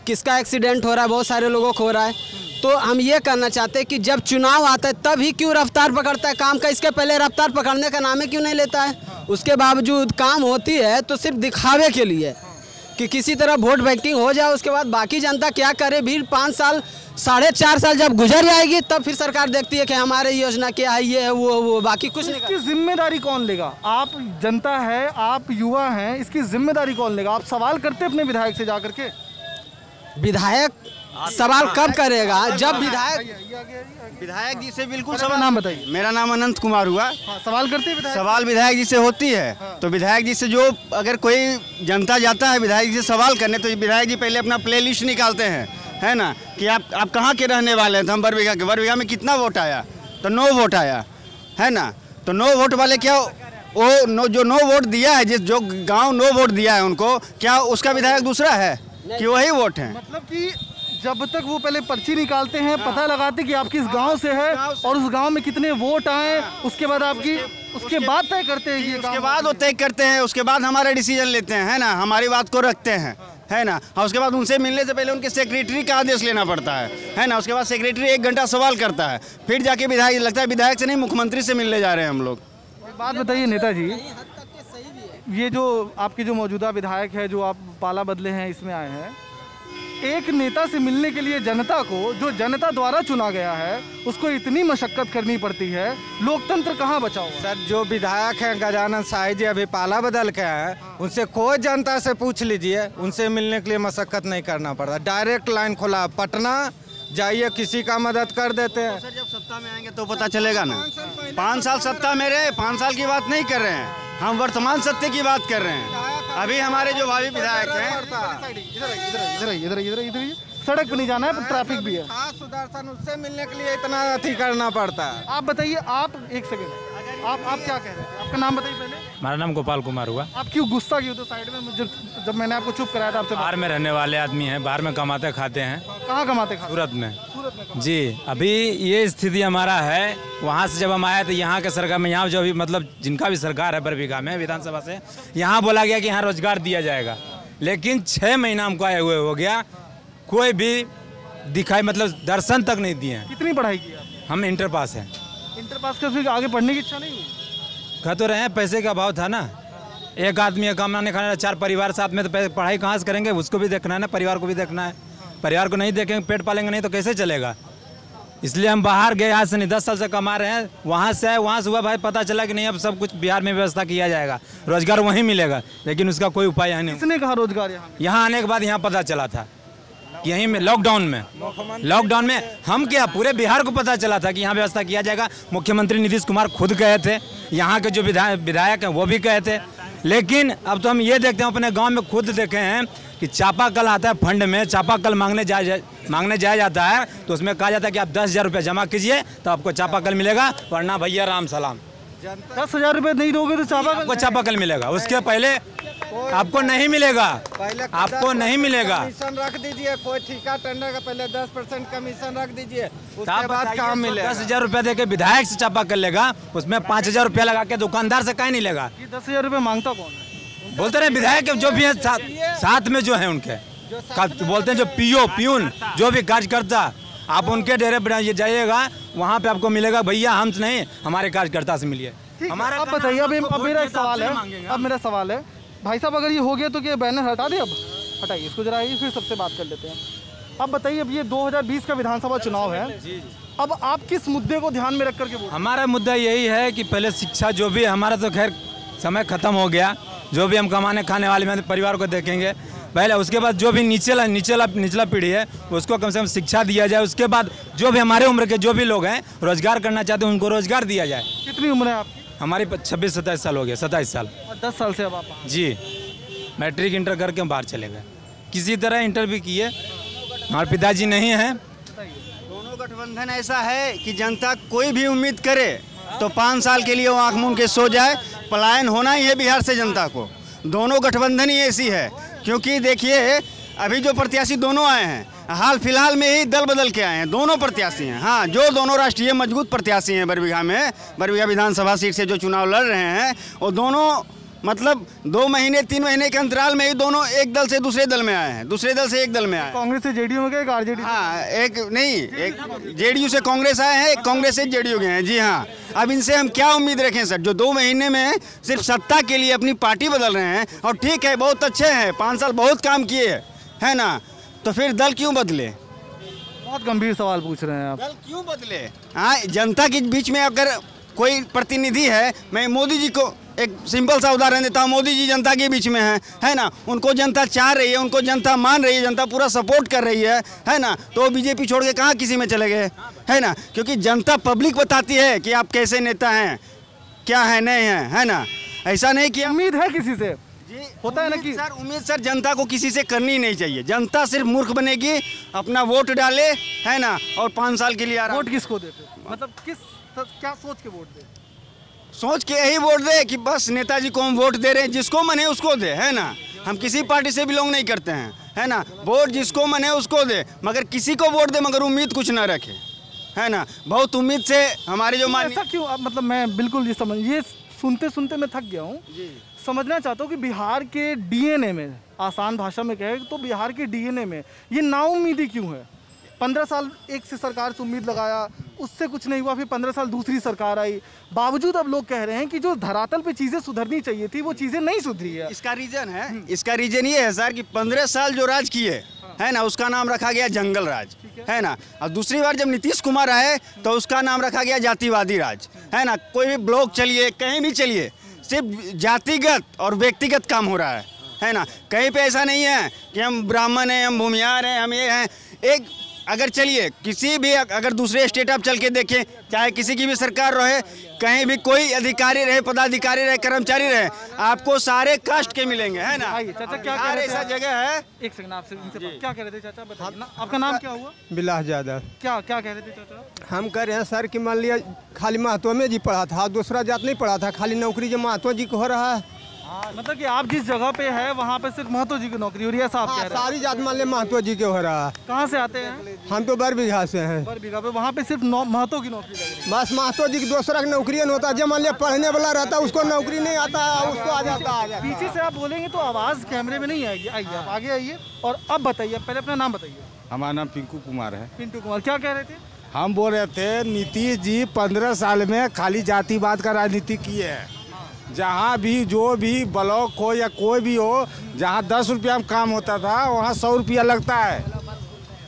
किसका एक्सीडेंट हो रहा है, बहुत सारे लोगों को हो रहा है। तो हम ये कहना चाहते हैं कि जब चुनाव आता है तब ही क्यों रफ्तार पकड़ता है काम का, इसके पहले रफ्तार पकड़ने का नाम है क्यों नहीं लेता है? उसके बावजूद काम होती है तो सिर्फ दिखावे के लिए कि किसी तरह वोट बैंकिंग हो जाए, उसके बाद बाकी जनता क्या करे? भी 5 साल 4.5 साल जब गुजर जाएगी तब फिर सरकार देखती है कि हमारे योजना क्या है, ये है, वो बाकी कुछ नहीं। इसकी जिम्मेदारी कौन लेगा? आप जनता है, आप युवा हैं, इसकी जिम्मेदारी कौन लेगा? आप सवाल करते अपने विधायक से जाकर के? विधायक सवाल कब करेगा? जब विधायक जी से बिल्कुल सवाल, नाम बताइए। मेरा नाम अनंत कुमार हुआ। हाँ, सवाल करते हैं विधायक? सवाल विधायक जी से होती है, तो विधायक जी से जो अगर कोई जनता जाता है विधायक जी से सवाल करने, तो विधायक जी पहले अपना प्ले लिस्ट निकालते हैं, है ना, कि आप कहाँ के रहने वाले हैं? तो हम बरबीघा के। बरबीघा में कितना वोट आया? तो 9 वोट आया, है ना? तो 9 वोट वाले क्या वो जो 9 वोट दिया है, जो गांव 9 वोट दिया है उनको, क्या उसका विधायक दूसरा है कि वही वोट है? मतलब कि जब तक वो पहले पर्ची निकालते हैं, पता लगाते कि आप किस गांव से है और उस गांव में कितने वोट आए, उसके बाद उसके बाद तय करते हैं। ये उसके बाद वो तय करते हैं, उसके बाद हमारा डिसीजन लेते हैं, है ना, हमारी बात को रखते हैं, है ना। और उसके बाद उनसे मिलने से पहले उनके सेक्रेटरी का आदेश लेना पड़ता है ना। उसके बाद सेक्रेटरी 1 घंटा सवाल करता है, फिर जाके विधायक, लगता है विधायक से नहीं मुख्यमंत्री से मिलने जा रहे हैं हम लोग। एक बात बताइए नेताजी, ये जो आपके जो मौजूदा विधायक है, जो आप पाला बदले हैं, इसमें आए हैं, एक नेता से मिलने के लिए जनता को, जो जनता द्वारा चुना गया है, उसको इतनी मशक्कत करनी पड़ती है, लोकतंत्र कहाँ बचा हुआ? सर, जो विधायक हैं गजानन शाही जी अभी पाला बदल के हैं, उनसे कोई जनता से पूछ लीजिए, उनसे मिलने के लिए मशक्कत नहीं करना पड़ता, डायरेक्ट लाइन खुला, पटना जाइए, किसी का मदद कर देते हैं। सर, जब सत्ता में आएंगे तो पता चलेगा ना। 5 साल सत्ता में रहे, 5 साल की बात नहीं कर रहे हैं हम, वर्तमान सत्य की बात कर रहे हैं। अभी हमारे जो भावी विधायक हैं, सड़क पे नहीं जाना है, ट्रैफिक भी है। खास सुदर्शन उससे मिलने के लिए इतना अथी करना पड़ता है। आप बताइए, आप एक सेकंड, आप क्या कह रहे थे? आपका नाम बताइए पहले। हमारा नाम गोपाल कुमार हुआ। आप क्यों गुस्सा क्यों थे साइड में? जब मैंने आपको चुप कराया था आपसे। बाहर में रहने वाले आदमी हैं, बाहर में कमाते खाते हैं। कहाँ कमाते खाते? सूरत में। सूरत में जी, अभी ये स्थिति हमारा है। वहाँ से जब हम आए तो यहाँ के सरकार में, यहाँ जो भी मतलब जिनका भी सरकार है बरबीघा में विधानसभा से, यहाँ बोला गया कि यहाँ रोजगार दिया जाएगा, लेकिन 6 महीना हमको आए हुए हो गया, कोई भी दिखाई मतलब दर्शन तक नहीं दिए हैं। कितनी पढ़ाई की आप? हम इंटर पास हैं। इंटर पास कर फिर आगे पढ़ने की इच्छा नहीं हुई? कह तो रहे हैं, पैसे का अभाव था ना। एक आदमी कमाने खाने 4 परिवार साथ में, तो पढ़ाई कहाँ से करेंगे? उसको भी देखना है ना, परिवार को भी देखना है। परिवार को नहीं देखेंगे, पेट पालेंगे नहीं तो कैसे चलेगा? इसलिए हम बाहर गए, आज से नहीं 10 साल से कमा रहे हैं। वहाँ से आए, वहाँ से हुआ भाई पता चला कि नहीं अब सब कुछ बिहार में व्यवस्था किया जाएगा, रोजगार वहीं मिलेगा, लेकिन उसका कोई उपाय है नहीं। किसने कहा रोजगार यहाँ? यहाँ आने के बाद यहाँ पता चला था, यहीं में लॉकडाउन में हम क्या पूरे बिहार को पता चला था कि यहाँ व्यवस्था किया जाएगा। मुख्यमंत्री नीतीश कुमार खुद कहे थे, यहाँ के जो विधायक हैं वो भी कहे थे, लेकिन अब तो हम ये देखते हैं, अपने गांव में खुद देखे हैं कि चापाकल आता है फंड में, चापाकल मांगने जाया जाता है तो उसमें कहा जाता है कि आप 10,000 रुपये जमा कीजिए तो आपको चापाकल मिलेगा, वरना भैया राम सलाम। 10,000 रुपये नहीं दोगे तो आपको चापाकल मिलेगा, उसके पहले आपको नहीं मिलेगा, आपको नहीं मिलेगा। कमीशन रख दीजिए, कोई ठेका टेंडर का पहले 10% कमीशन रख दीजिए, उसके बाद काम मिलेगा। 10,000 रुपया देके विधायक से चापाकल लेगा, उसमें 5,000 रुपया लगा के दुकानदार से कहीं नहीं लेगा। 10,000 रुपये मांगता कौन है? बोलते रहे विधायक जो भी है साथ में जो है उनके बोलते हैं जो पियून जो भी कार्यकर्ता, आप उनके डेरे पर जाइएगा, वहाँ पे आपको मिलेगा भैया हमसे नहीं, हमारे कार्यकर्ता से मिलिए। हमारा अब बताइए, अब मेरा एक सवाल है, अब मेरा सवाल है भाई साहब, अगर ये हो गया तो क्या बैनर हटा दें? अब हटाइए इसको जरा, फिर सबसे बात कर लेते हैं। अब बताइए, अब ये 2020 का विधानसभा चुनाव है, अब आप किस मुद्दे को ध्यान में रख करके बोल? हमारा मुद्दा यही है कि पहले शिक्षा, जो भी हमारा तो खैर समय खत्म हो गया, जो भी हम कमाने खाने वाले परिवार को देखेंगे पहले, उसके बाद जो भी निचला पीढ़ी है उसको कम से कम शिक्षा दिया जाए, उसके बाद जो भी हमारे उम्र के जो भी लोग हैं रोजगार करना चाहते हैं उनको रोजगार दिया जाए। कितनी उम्र है आपकी? हमारी 26-27 साल हो गया, 27 साल। और 10 साल से अब आप? जी, मैट्रिक इंटर करके हम बाहर चले गए, किसी तरह इंटर भी किए, हमारे पिताजी नहीं हैं। दोनों गठबंधन ऐसा है कि जनता कोई भी उम्मीद करे तो 5 साल के लिए वो आँख मूंद के सो जाए, पलायन होना ही है बिहार से जनता को। दोनों गठबंधन ही ऐसी है, क्योंकि देखिए अभी जो प्रत्याशी दोनों आए हैं, हाल फिलहाल में ही दल बदल के आए हैं, दोनों प्रत्याशी हैं। हाँ, जो दोनों राष्ट्रीय मजबूत प्रत्याशी हैं बरबीघा विधानसभा सीट से जो चुनाव लड़ रहे हैं, वो दोनों मतलब 2 महीने 3 महीने के अंतराल में ही दोनों एक दल से दूसरे दल में आए हैं, दूसरे दल से एक दल में आए। कांग्रेस से जेडीयू में गए, आरजेडी? हाँ, एक जेडीयू से कांग्रेस आए हैं, कांग्रेस से जेडीयू गए हैं। जी हाँ, अब इनसे हम क्या उम्मीद रखें सर, जो 2 महीने में सिर्फ सत्ता के लिए अपनी पार्टी बदल रहे हैं। और ठीक है, बहुत अच्छे हैं, 5 साल बहुत काम किए है ना, तो फिर दल क्यों बदले? बहुत गंभीर सवाल पूछ रहे हैं आप। दल क्यों बदले? हाँ, जनता के बीच में अगर कोई प्रतिनिधि है, मैं मोदी जी को एक सिंपल सा उदाहरण देता हूँ, मोदी जी जनता के बीच में है ना, उनको जनता चाह रही है, उनको जनता मान रही है, जनता पूरा सपोर्ट कर रही है ना, तो वो बीजेपी छोड़ के कहाँ किसी में चले गए, है ना, क्योंकि जनता पब्लिक बताती है कि आप कैसे नेता हैं, क्या है नहीं है ना, ऐसा नहीं कि उम्मीद है किसी से होता है ना कि सर, उम्मीद सर जनता को किसी से करनी नहीं चाहिए। जनता सिर्फ मूर्ख बनेगी, अपना वोट डाले, है ना, और 5 साल के लिए आ रहा। वोट किसको देते, मतलब क्या सोच के वोट दे? सोच के यही वोट दे कि बस नेताजी को हम वोट दे रहे हैं, जिसको मने उसको दे, है ना, हम किसी पार्टी से बिलोंग नहीं करते हैं, है ना, वोट जिसको मने उसको दे, मगर किसी को वोट दे मगर उम्मीद कुछ ना रखे, है ना। बहुत उम्मीद से हमारे जो ऐसा क्यों? मतलब मैं बिल्कुल ये सुनते सुनते मैं थक गया हूँ। समझना चाहता हूँ कि बिहार के डीएनए में, आसान भाषा में कहे तो बिहार के डीएनए में ये नाउम्मीदी क्यों है? 15 साल एक से सरकार से उम्मीद लगाया, उससे कुछ नहीं हुआ, फिर 15 साल दूसरी सरकार आई, बावजूद अब लोग कह रहे हैं कि जो धरातल पे चीज़ें सुधरनी चाहिए थी वो चीज़ें नहीं सुधरी है। इसका रीजन ये है सर कि 15 साल जो राज किए, है ना, उसका नाम रखा गया जंगल राज, है ना। और दूसरी बार जब नीतीश कुमार आए तो उसका नाम रखा गया जातिवादी राज, है ना। कोई भी ब्लॉक चलिए, कहीं भी चलिए, सिर्फ जातिगत और व्यक्तिगत काम हो रहा है ना। कहीं पे ऐसा नहीं है कि हम ब्राह्मण हैं, हम भूमिहार हैं, हम ये हैं। एक अगर चलिए किसी भी अगर दूसरे स्टेट आप चल के देखें, चाहे किसी की भी सरकार रहे, कहीं भी कोई अधिकारी रहे, पदाधिकारी रहे, कर्मचारी रहे, आपको सारे कास्ट के मिलेंगे, है ना। चाचा क्या कह रहे थे? ऐसा जगह है। एक सेकंड आपसे क्या कह रहे थे चाचा, बताइए ना, आपका नाम क्या हुआ? बिलास यादव। क्या कह रहे थे चाचा? हम कह रहे हैं सर कि मान लिया खाली महतो में जी पढ़ा था, दूसरा जात नहीं पढ़ा था, खाली नौकरी जो महतो जी को हो रहा है। मतलब कि आप जिस जगह पे है वहाँ पे सिर्फ महतो जी की नौकरी हो रही है, साहब कह रहे हैं। सारी जात मान लिया महतो जी के हो रहा है। कहाँ से आते हैं? हम तो बरबीघा से हैं। बरबीघा पे वहाँ पे सिर्फ महतो की नौकरी लग रही है। बस महतो जी की दूसरा की नौकरी नहीं होता, जब मान लिया पढ़ने वाला रहता है उसको नौकरी नहीं आता, उसको आ जाता है। पीछे से आप बोलेंगे तो आवाज़ कैमरे में नहीं आएगी। आइए आप आगे आइए और अब बताइए, पहले अपना नाम बताइए। हमारा नाम पिंकू कुमार है। पिंटू कुमार, क्या कह रहे थे? हम बोल रहे थे नीतीश जी 15 साल में खाली जातिवाद का राजनीति की है। जहाँ भी जो भी ब्लॉक हो या कोई भी हो, जहाँ 10 रुपया में काम होता था वहाँ 100 रुपया लगता है।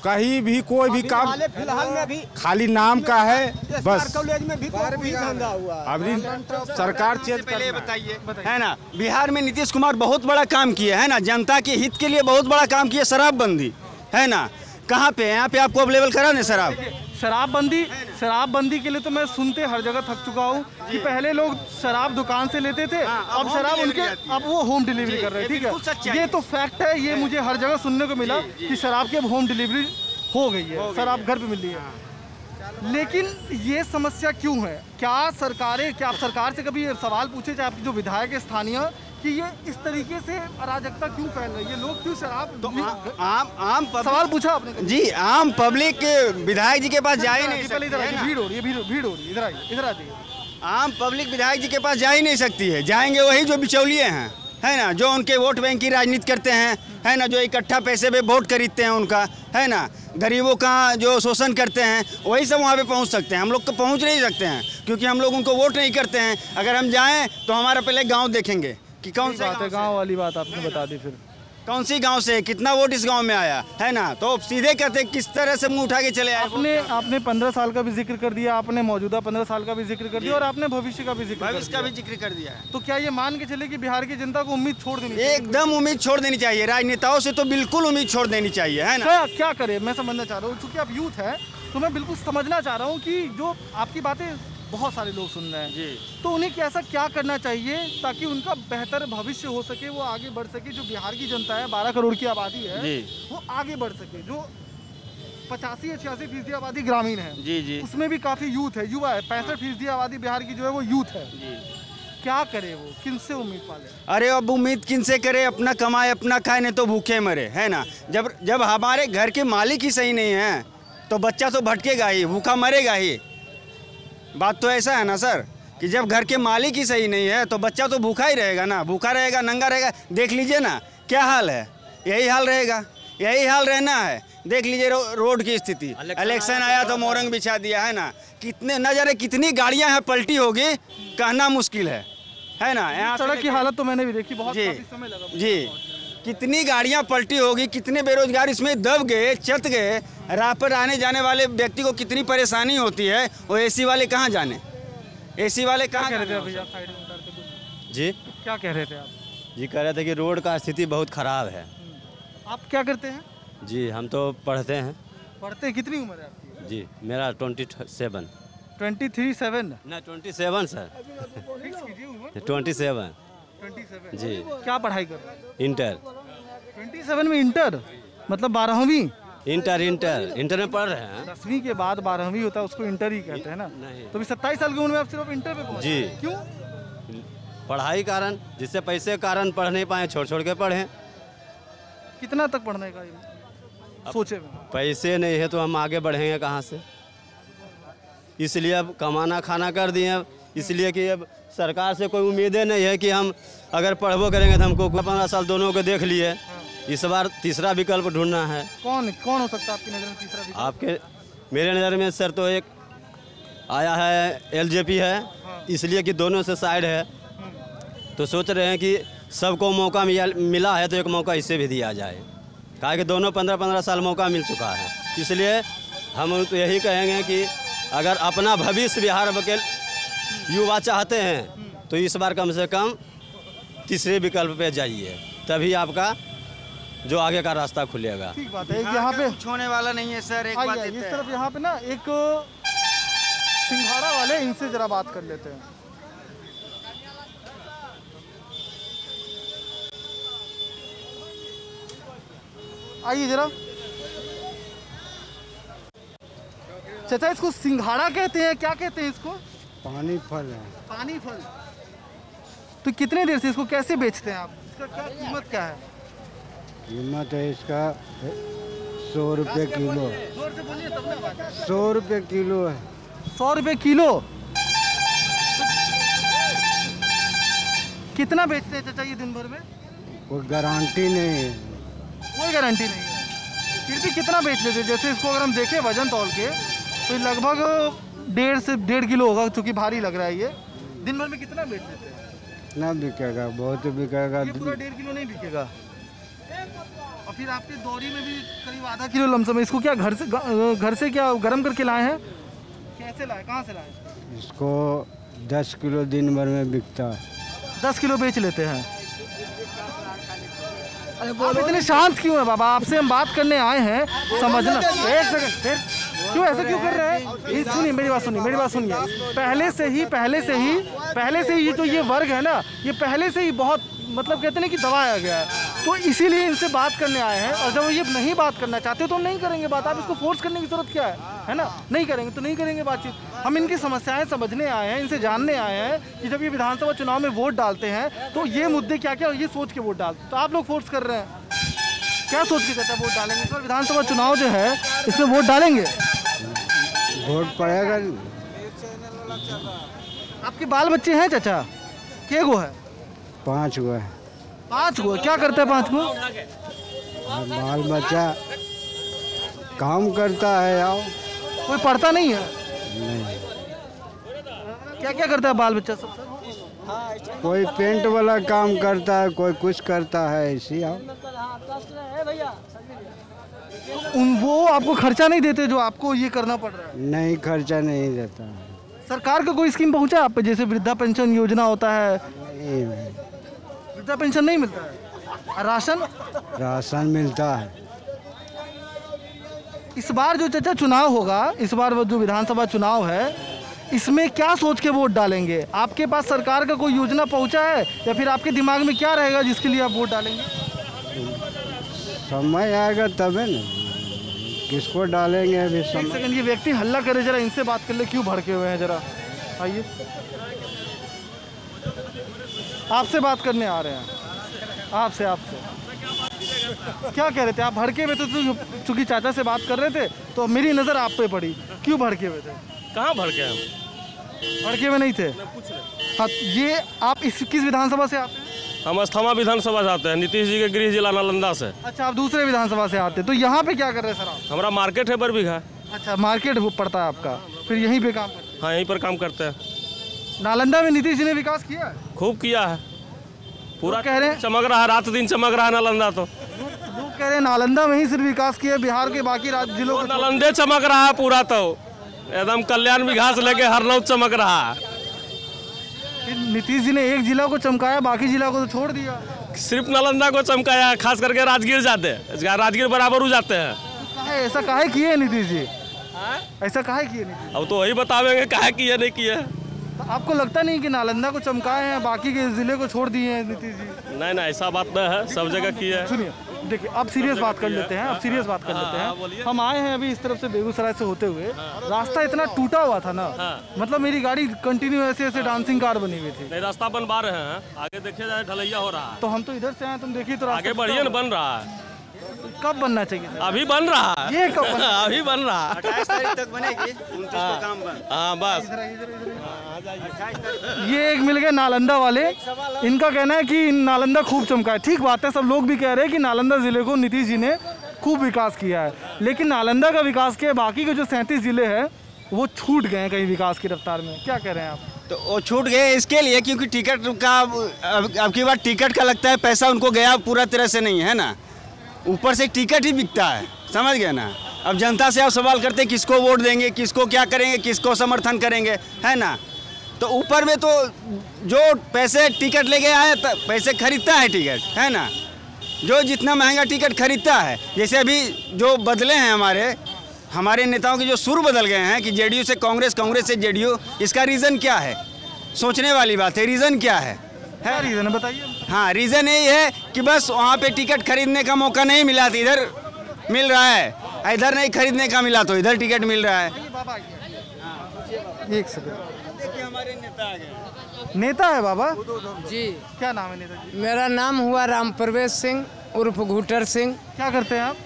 कहीं भी कोई भी काम फिलहाल में भी खाली नाम का है बस। कॉलेज में भी धंधा हुआ। अभी सरकार चेंज पहले बताइए, है ना, बिहार में नीतीश कुमार बहुत बड़ा काम किया है ना, जनता के हित के लिए बहुत बड़ा काम किया। शराबबंदी है ना, कहाँ पे? यहाँ पे आपको अवेलेबल करा नहीं शराब। शराबबंदी के लिए तो मैं सुनते हर जगह थक चुका हूँ कि पहले लोग शराब दुकान से लेते थे, अब शराब उनके, अब वो होम डिलीवरी कर रहे हैं। ठीक है, ये तो फैक्ट है, ये मुझे हर जगह सुनने को मिला कि शराब की अब होम डिलीवरी हो गई है, शराब घर पे मिल रही है। लेकिन ये समस्या क्यों है? क्या आप सरकार से कभी सवाल पूछे, चाहे आपके जो विधायक है स्थानीय, कि ये इस तरीके से अराजकता क्यों फैल रही है? लोग क्यों शराब तो आम सवाल पूछा आपने जी, आम पब्लिक के विधायक जी के पास जा ही नहीं सकती है। भीड़ हो रही है, भीड़ हो रही है, इधर आ जाइए। आम पब्लिक विधायक जी के पास जा ही नहीं सकती है। जाएंगे वही जो बिचौलिए हैं, है ना, जो उनके वोट बैंक की राजनीति करते हैं, है ना, जो इकट्ठा पैसे पे वोट खरीदते हैं उनका, है ना, गरीबों का जो शोषण करते हैं, वही सब वहाँ पे पहुँच सकते हैं। हम लोग तो पहुँच नहीं सकते हैं क्योंकि हम लोग उनको वोट नहीं करते हैं। अगर हम जाएँ तो हमारा पहले गाँव देखेंगे कि कौन सी बात है। गाँव वाली बात आपने बता दी, फिर कौन सी गांव से कितना वोट इस गांव में आया, है ना, तो सीधे कहते किस तरह से मुंह उठा के चले आए। आपने 15 साल का भी जिक्र कर दिया, आपने मौजूदा 15 साल का भी जिक्र कर दिया और आपने भविष्य का भी जिक्र कर दिया है। तो क्या ये मान के चले कि बिहार की जनता को उम्मीद छोड़ देनी चाहिए? एकदम उम्मीद छोड़ देनी चाहिए, राजनेताओं से तो बिल्कुल उम्मीद छोड़ देनी चाहिए, है ना। क्या करे, मैं समझना चाह रहा हूँ, चूंकि आप यूथ है तो मैं बिल्कुल समझना चाह रहा हूँ कि जो आपकी बातें बहुत सारे लोग सुन रहे हैं जी, तो उन्हें ऐसा क्या करना चाहिए ताकि उनका बेहतर भविष्य हो सके, वो आगे बढ़ सके। जो बिहार की जनता है, 12 करोड़ की आबादी है जी, वो आगे बढ़ सके। जो 85-86% आबादी ग्रामीण है जी जी, उसमें भी काफ़ी यूथ है, युवा है। 65% आबादी बिहार की जो है वो यूथ है जी। क्या करे वो, किनसे उम्मीद पाले? अरे अब उम्मीद किनसे करे? अपना कमाए अपना खाए, नहीं तो भूखे मरे, है ना। जब हमारे घर के मालिक ही सही नहीं है तो बच्चा तो भटकेगा ही, भूखा मरेगा ही। बात तो ऐसा है ना सर कि जब घर के मालिक ही सही नहीं है तो बच्चा तो भूखा ही रहेगा ना, भूखा रहेगा, नंगा रहेगा। देख लीजिए ना क्या हाल है, यही हाल रहेगा, यही हाल रहना है। देख लीजिए रोड की स्थिति, इलेक्शन आया तो मोरंग बिछा दिया, है ना। कितने न जाने कितनी गाड़ियां हैं पलटी होगी, कहना मुश्किल है ना। यहाँ सड़क की हालत तो मैंने भी देखी, बहुत समय लगा जी। कितनी गाड़ियां पलटी होगी, कितने बेरोजगार इसमें दब गए, चत गए। राह पर आने जाने वाले व्यक्ति को कितनी परेशानी होती है। वो एसी वाले कहाँ जाने, एसी वाले कहाँ कह रहे थे भैया? साइड में उतर के जी क्या कह रहे थे आप? जी कह रहे थे कि रोड का स्थिति बहुत ख़राब है। आप क्या करते हैं? जी हम तो पढ़ते हैं। पढ़ते हैं? कितनी उम्र है आपकी? जी मेरा 27 23-7 ना 27 सर। फिक्स कीजिए उम्र। 27 जी। क्या पढ़ाई कर रहे हैं? इंटर। 27 में इंटर मतलब 12वीं? इंटर में पढ़ रहे हैं। 10वीं के बाद 12वीं होता है, उसको इंटर ही कहते हैं ना। नहीं तो भी 27 साल की उम्र में आप सिर्फ इंटर पे पहुंचे? जी। क्यों? पढ़ाई कारण, जिससे पैसे के कारण पढ़ नहीं पाए, छोड़ के पढ़े। कितना तक पढ़ने का सोचे में? पैसे नहीं है तो हम आगे बढ़ेंगे कहाँ से, इसलिए अब कमाना खाना कर दिए। इसलिए कि अब सरकार से कोई उम्मीदें नहीं है कि हम अगर पढ़बो करेंगे तो हमको 15 साल दोनों को देख लिए। इस बार तीसरा विकल्प ढूंढना है। कौन हो सकता है आपकी नज़र में तीसरा विकल्प? आपके मेरे नज़र में सर तो एक आया है एलजेपी है, इसलिए कि दोनों से साइड है, तो सोच रहे हैं कि सबको मौका मिला है तो एक मौका इसे भी दिया जाए। कहा कि दोनों 15-15 साल मौका मिल चुका है, इसलिए हम तो यही कहेंगे कि अगर अपना भविष्य बिहार के युवा चाहते हैं तो इस बार कम से कम तीसरे विकल्प पे जाइए, तभी आपका जो आगे का रास्ता खुलेगा। ठीक बात है। एक यहाँ पे कुछ होने वाला नहीं है सर। एक बात इस तरफ यहाँ पे ना एक सिंघाड़ा वाले, इनसे जरा बात कर लेते हैं। आइए जरा। चाचा इसको सिंघाड़ा कहते हैं, क्या कहते हैं इसको? पानी फल है। पानी फल। तो कितने देर से इसको कैसे बेचते हैं आप? इसका क्या कीमत क्या है? कीमत है इसका 100 रुपये किलो। जोर से बोलिए तब ना बात। 100 रुपये किलो है। 100 रुपये किलो। कितना बेचते हैं चाचा ये दिन भर में? कोई गारंटी नहीं है। कोई गारंटी नहीं है। फिर भी कितना बेच लेते हैं? जैसे इसको अगर हम देखें वजन तौल के तो लगभग 1.5 से 1.5 किलो होगा, क्योंकि भारी लग रहा है ये। दिन भर में कितना बेच लेते हैं? कितना बिकेगा? बहुत बिकेगा। ये पूरा 1.5 किलो नहीं बिकेगा। और फिर आपके दौरी में भी करीब आधा किलो लमसम है। इसको क्या घर से क्या गर्म करके लाए हैं? कैसे लाए, कहाँ से लाए? इसको 10 किलो दिन भर में बिकता है। 10 किलो बेच लेते हैं। आप इतने शांत क्यों है बाबा? आपसे हम बात करने आए हैं, समझना। एक सेकंड, फिर क्यों ऐसा क्यों कर रहे हैं? सुनिए मेरी बात, सुनिए मेरी बात सुनिए। पहले से ही जो ये वर्ग है ना, ये पहले से ही बहुत मतलब कहते हैं कि दबाया गया है। तो इसीलिए इनसे बात करने आए हैं। और जब ये नहीं बात करना चाहते तो हम नहीं करेंगे बात। आप इसको फोर्स करने की जरूरत क्या है ना? नहीं करेंगे तो नहीं करेंगे बातचीत। हम इनकी समस्याएं समझने आए हैं, इनसे जानने आए हैं कि जब ये विधानसभा चुनाव में वोट डालते हैं तो ये मुद्दे क्या क्या, ये सोच के वोट डालते। तो आप लोग फोर्स कर रहे हैं, क्या सोच के चाचा वोट डालेंगे? इस बार विधानसभा चुनाव जो है इसमें वोट डालेंगे? वोट पड़ेगा। आपके बाल बच्चे हैं चाचा? के गो है? 5 गो है। 5 गो? क्या करते हैं 5 गो? बाल बच्चा काम करता है। यार कोई पढ़ता नहीं है? नहीं। क्या क्या करता है बाल बच्चा सब? कोई पेंट वाला काम करता है, कोई कुछ करता है। ऐसी वो आपको खर्चा नहीं देते जो आपको ये करना पड़ रहा है? नहीं, खर्चा नहीं देता है। सरकार का कोई स्कीम पहुंचा आप पे? जैसे वृद्धा पेंशन योजना होता है। नहीं, वृद्धा पेंशन नहीं मिलता है। राशन मिलता है। इस बार जो चाचा चुनाव होगा, इस बार वो जो विधानसभा चुनाव है, इसमें क्या सोच के वोट डालेंगे? आपके पास सरकार का कोई योजना पहुंचा है या फिर आपके दिमाग में क्या रहेगा जिसके लिए आप वोट डालेंगे? समय आएगा तब है ना, किसको डालेंगे अभी समय। एक सेकंड, ये व्यक्ति हल्ला करे, जरा इनसे बात कर ले, क्यों भड़के हुए हैं? जरा आइए, आपसे बात करने आ रहे हैं। आपसे क्या कह रहे थे आप? भड़के हुए थे तो, चूंकि चाचा से बात कर रहे थे तो मेरी नज़र आप पे पड़ी। क्यों भड़के हुए थे? कहाँ भड़के हम? भड़के हुए नहीं थे। हाँ, ये आप किस विधानसभा से आते हैं? हम अस्थामा विधानसभा से आते हैं, नीतीश जी के गृह जिला नालंदा से। अच्छा, आप दूसरे विधानसभा से आते हैं, तो यहाँ पे क्या कर रहे हैं सर आप? हमारा मार्केट है बरबीघा। अच्छा, मार्केट पड़ता है आपका, फिर यहीं पे काम करते हैं? हाँ, यहीं पर काम करते हैं। नालंदा में नीतीश जी ने विकास किया है? खूब किया है, पूरा कह रहे हैं चमक रहा है, रात दिन चमक रहा है नालंदा। तो लोग कह रहे हैं नालंदा में ही सिर्फ विकास किया, बिहार के बाकी राज्य जिलों को नालंदे चमक रहा है पूरा। तो एकदम कल्याण विकास लेके हरनौत चमक रहा है। नीतीश जी ने एक जिला को चमकाया, बाकी जिला को तो छोड़ दिया। सिर्फ नालंदा को चमकाया, खास करके राजगीर जाते हैं, राजगीर बराबर हो जाते हैं। ऐसा काहे किए नीतीश जी? ऐसा काहे किए नीतीश? अब तो वही बतावेंगे काहे किए नहीं किए। तो आपको लगता नहीं कि नालंदा को चमकाए हैं, बाकी के जिले को छोड़ दिए हैं नीतीश जी? नहीं, ऐसा बात नहीं है, सब जगह किए है। सुनिए, देखिए, अब सीरियस बात कर लेते हैं। हम आए हैं अभी इस तरफ से बेगूसराय से होते हुए। रास्ता इतना टूटा हुआ था ना, मतलब मेरी गाड़ी कंटिन्यू ऐसे डांसिंग कार बनी हुई थी। नहीं, रास्ता बनवा रहे हैं, आगे देखिए जाए ढलैया हो रहा है। तो हम तो इधर से आए, तुम देखिए तो आगे बढ़िए न, बन रहा है। कब बनना चाहिए? अभी बन रहा है। ये कब बनना? अभी बन रहा है, 28 तारीख तक बनेगी, 29 को काम बन। हाँ बस। ये एक मिल गए नालंदा वाले, इनका कहना है कि नालंदा खूब चमका है। ठीक बात है, सब लोग भी कह रहे हैं कि नालंदा जिले को नीतीश जी ने खूब विकास किया है, लेकिन नालंदा का विकास के बाकी के जो 37 जिले हैं वो छूट गए हैं कहीं विकास की रफ्तार में। क्या कह रहे हैं आप? तो वो छूट गए इसके लिए क्योंकि टिकट का अब की बार टिकट का लगता है पैसा उनको गया पूरा तरह से नहीं है ना, ऊपर से टिकट ही बिकता है, समझ गए ना। अब जनता से आप सवाल करते हैं किसको वोट देंगे, किसको क्या करेंगे, किसको समर्थन करेंगे, है ना। तो ऊपर में तो जो पैसे टिकट लेके आए पैसे खरीदता है टिकट, है ना, जो जितना महंगा टिकट खरीदता है, जैसे अभी जो बदले हैं हमारे नेताओं के जो सुर बदल गए हैं कि जेडीयू से कांग्रेस, कांग्रेस से जेडीयू, इसका रीज़न क्या है? सोचने वाली बात है, रीज़न क्या है? रीज़न है बताइए। हाँ, रीज़न यही है कि बस वहाँ पे टिकट खरीदने का मौका नहीं मिला तो इधर मिल रहा है, इधर नहीं खरीदने का मिला तो इधर टिकट मिल रहा है। एक सेकंड, देखिए हमारे नेता आ गए। नेता है बाबा जी। क्या नाम है नेता जी? मेरा नाम हुआ राम प्रवेश सिंह उर्फ घूटर सिंह। क्या करते हैं आप?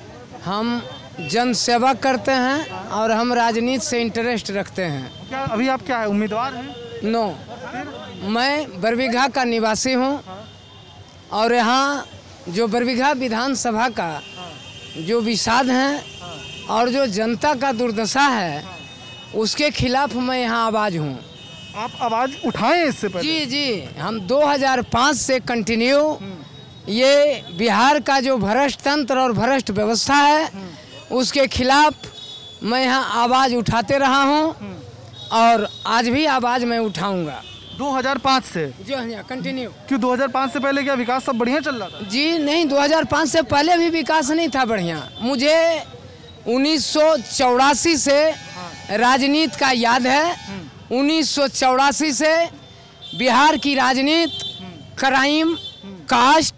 हम जन सेवा करते हैं और हम राजनीति से इंटरेस्ट रखते हैं। क्या अभी आप क्या है, उम्मीदवार हैं? नो, मैं बरबीघा का निवासी हूँ और यहाँ जो बरबीघा विधानसभा का जो विषाद है और जो जनता का दुर्दशा है उसके खिलाफ मैं यहाँ आवाज़ हूँ। आप आवाज़ उठाएं इससे पहले? जी जी, हम 2005 से कंटिन्यू ये बिहार का जो भ्रष्ट तंत्र और भ्रष्ट व्यवस्था है उसके खिलाफ मैं यहाँ आवाज़ उठाते रहा हूँ और आज भी आवाज़ मैं उठाऊंगा। 2005 से जो है कंटिन्यू। क्यों 2005 से पहले क्या विकास सब बढ़िया चल रहा था? जी नहीं, 2005 से पहले भी विकास नहीं था बढ़िया। मुझे 1984 से राजनीति का याद है। 1984 से बिहार की राजनीति क्राइम, कास्ट,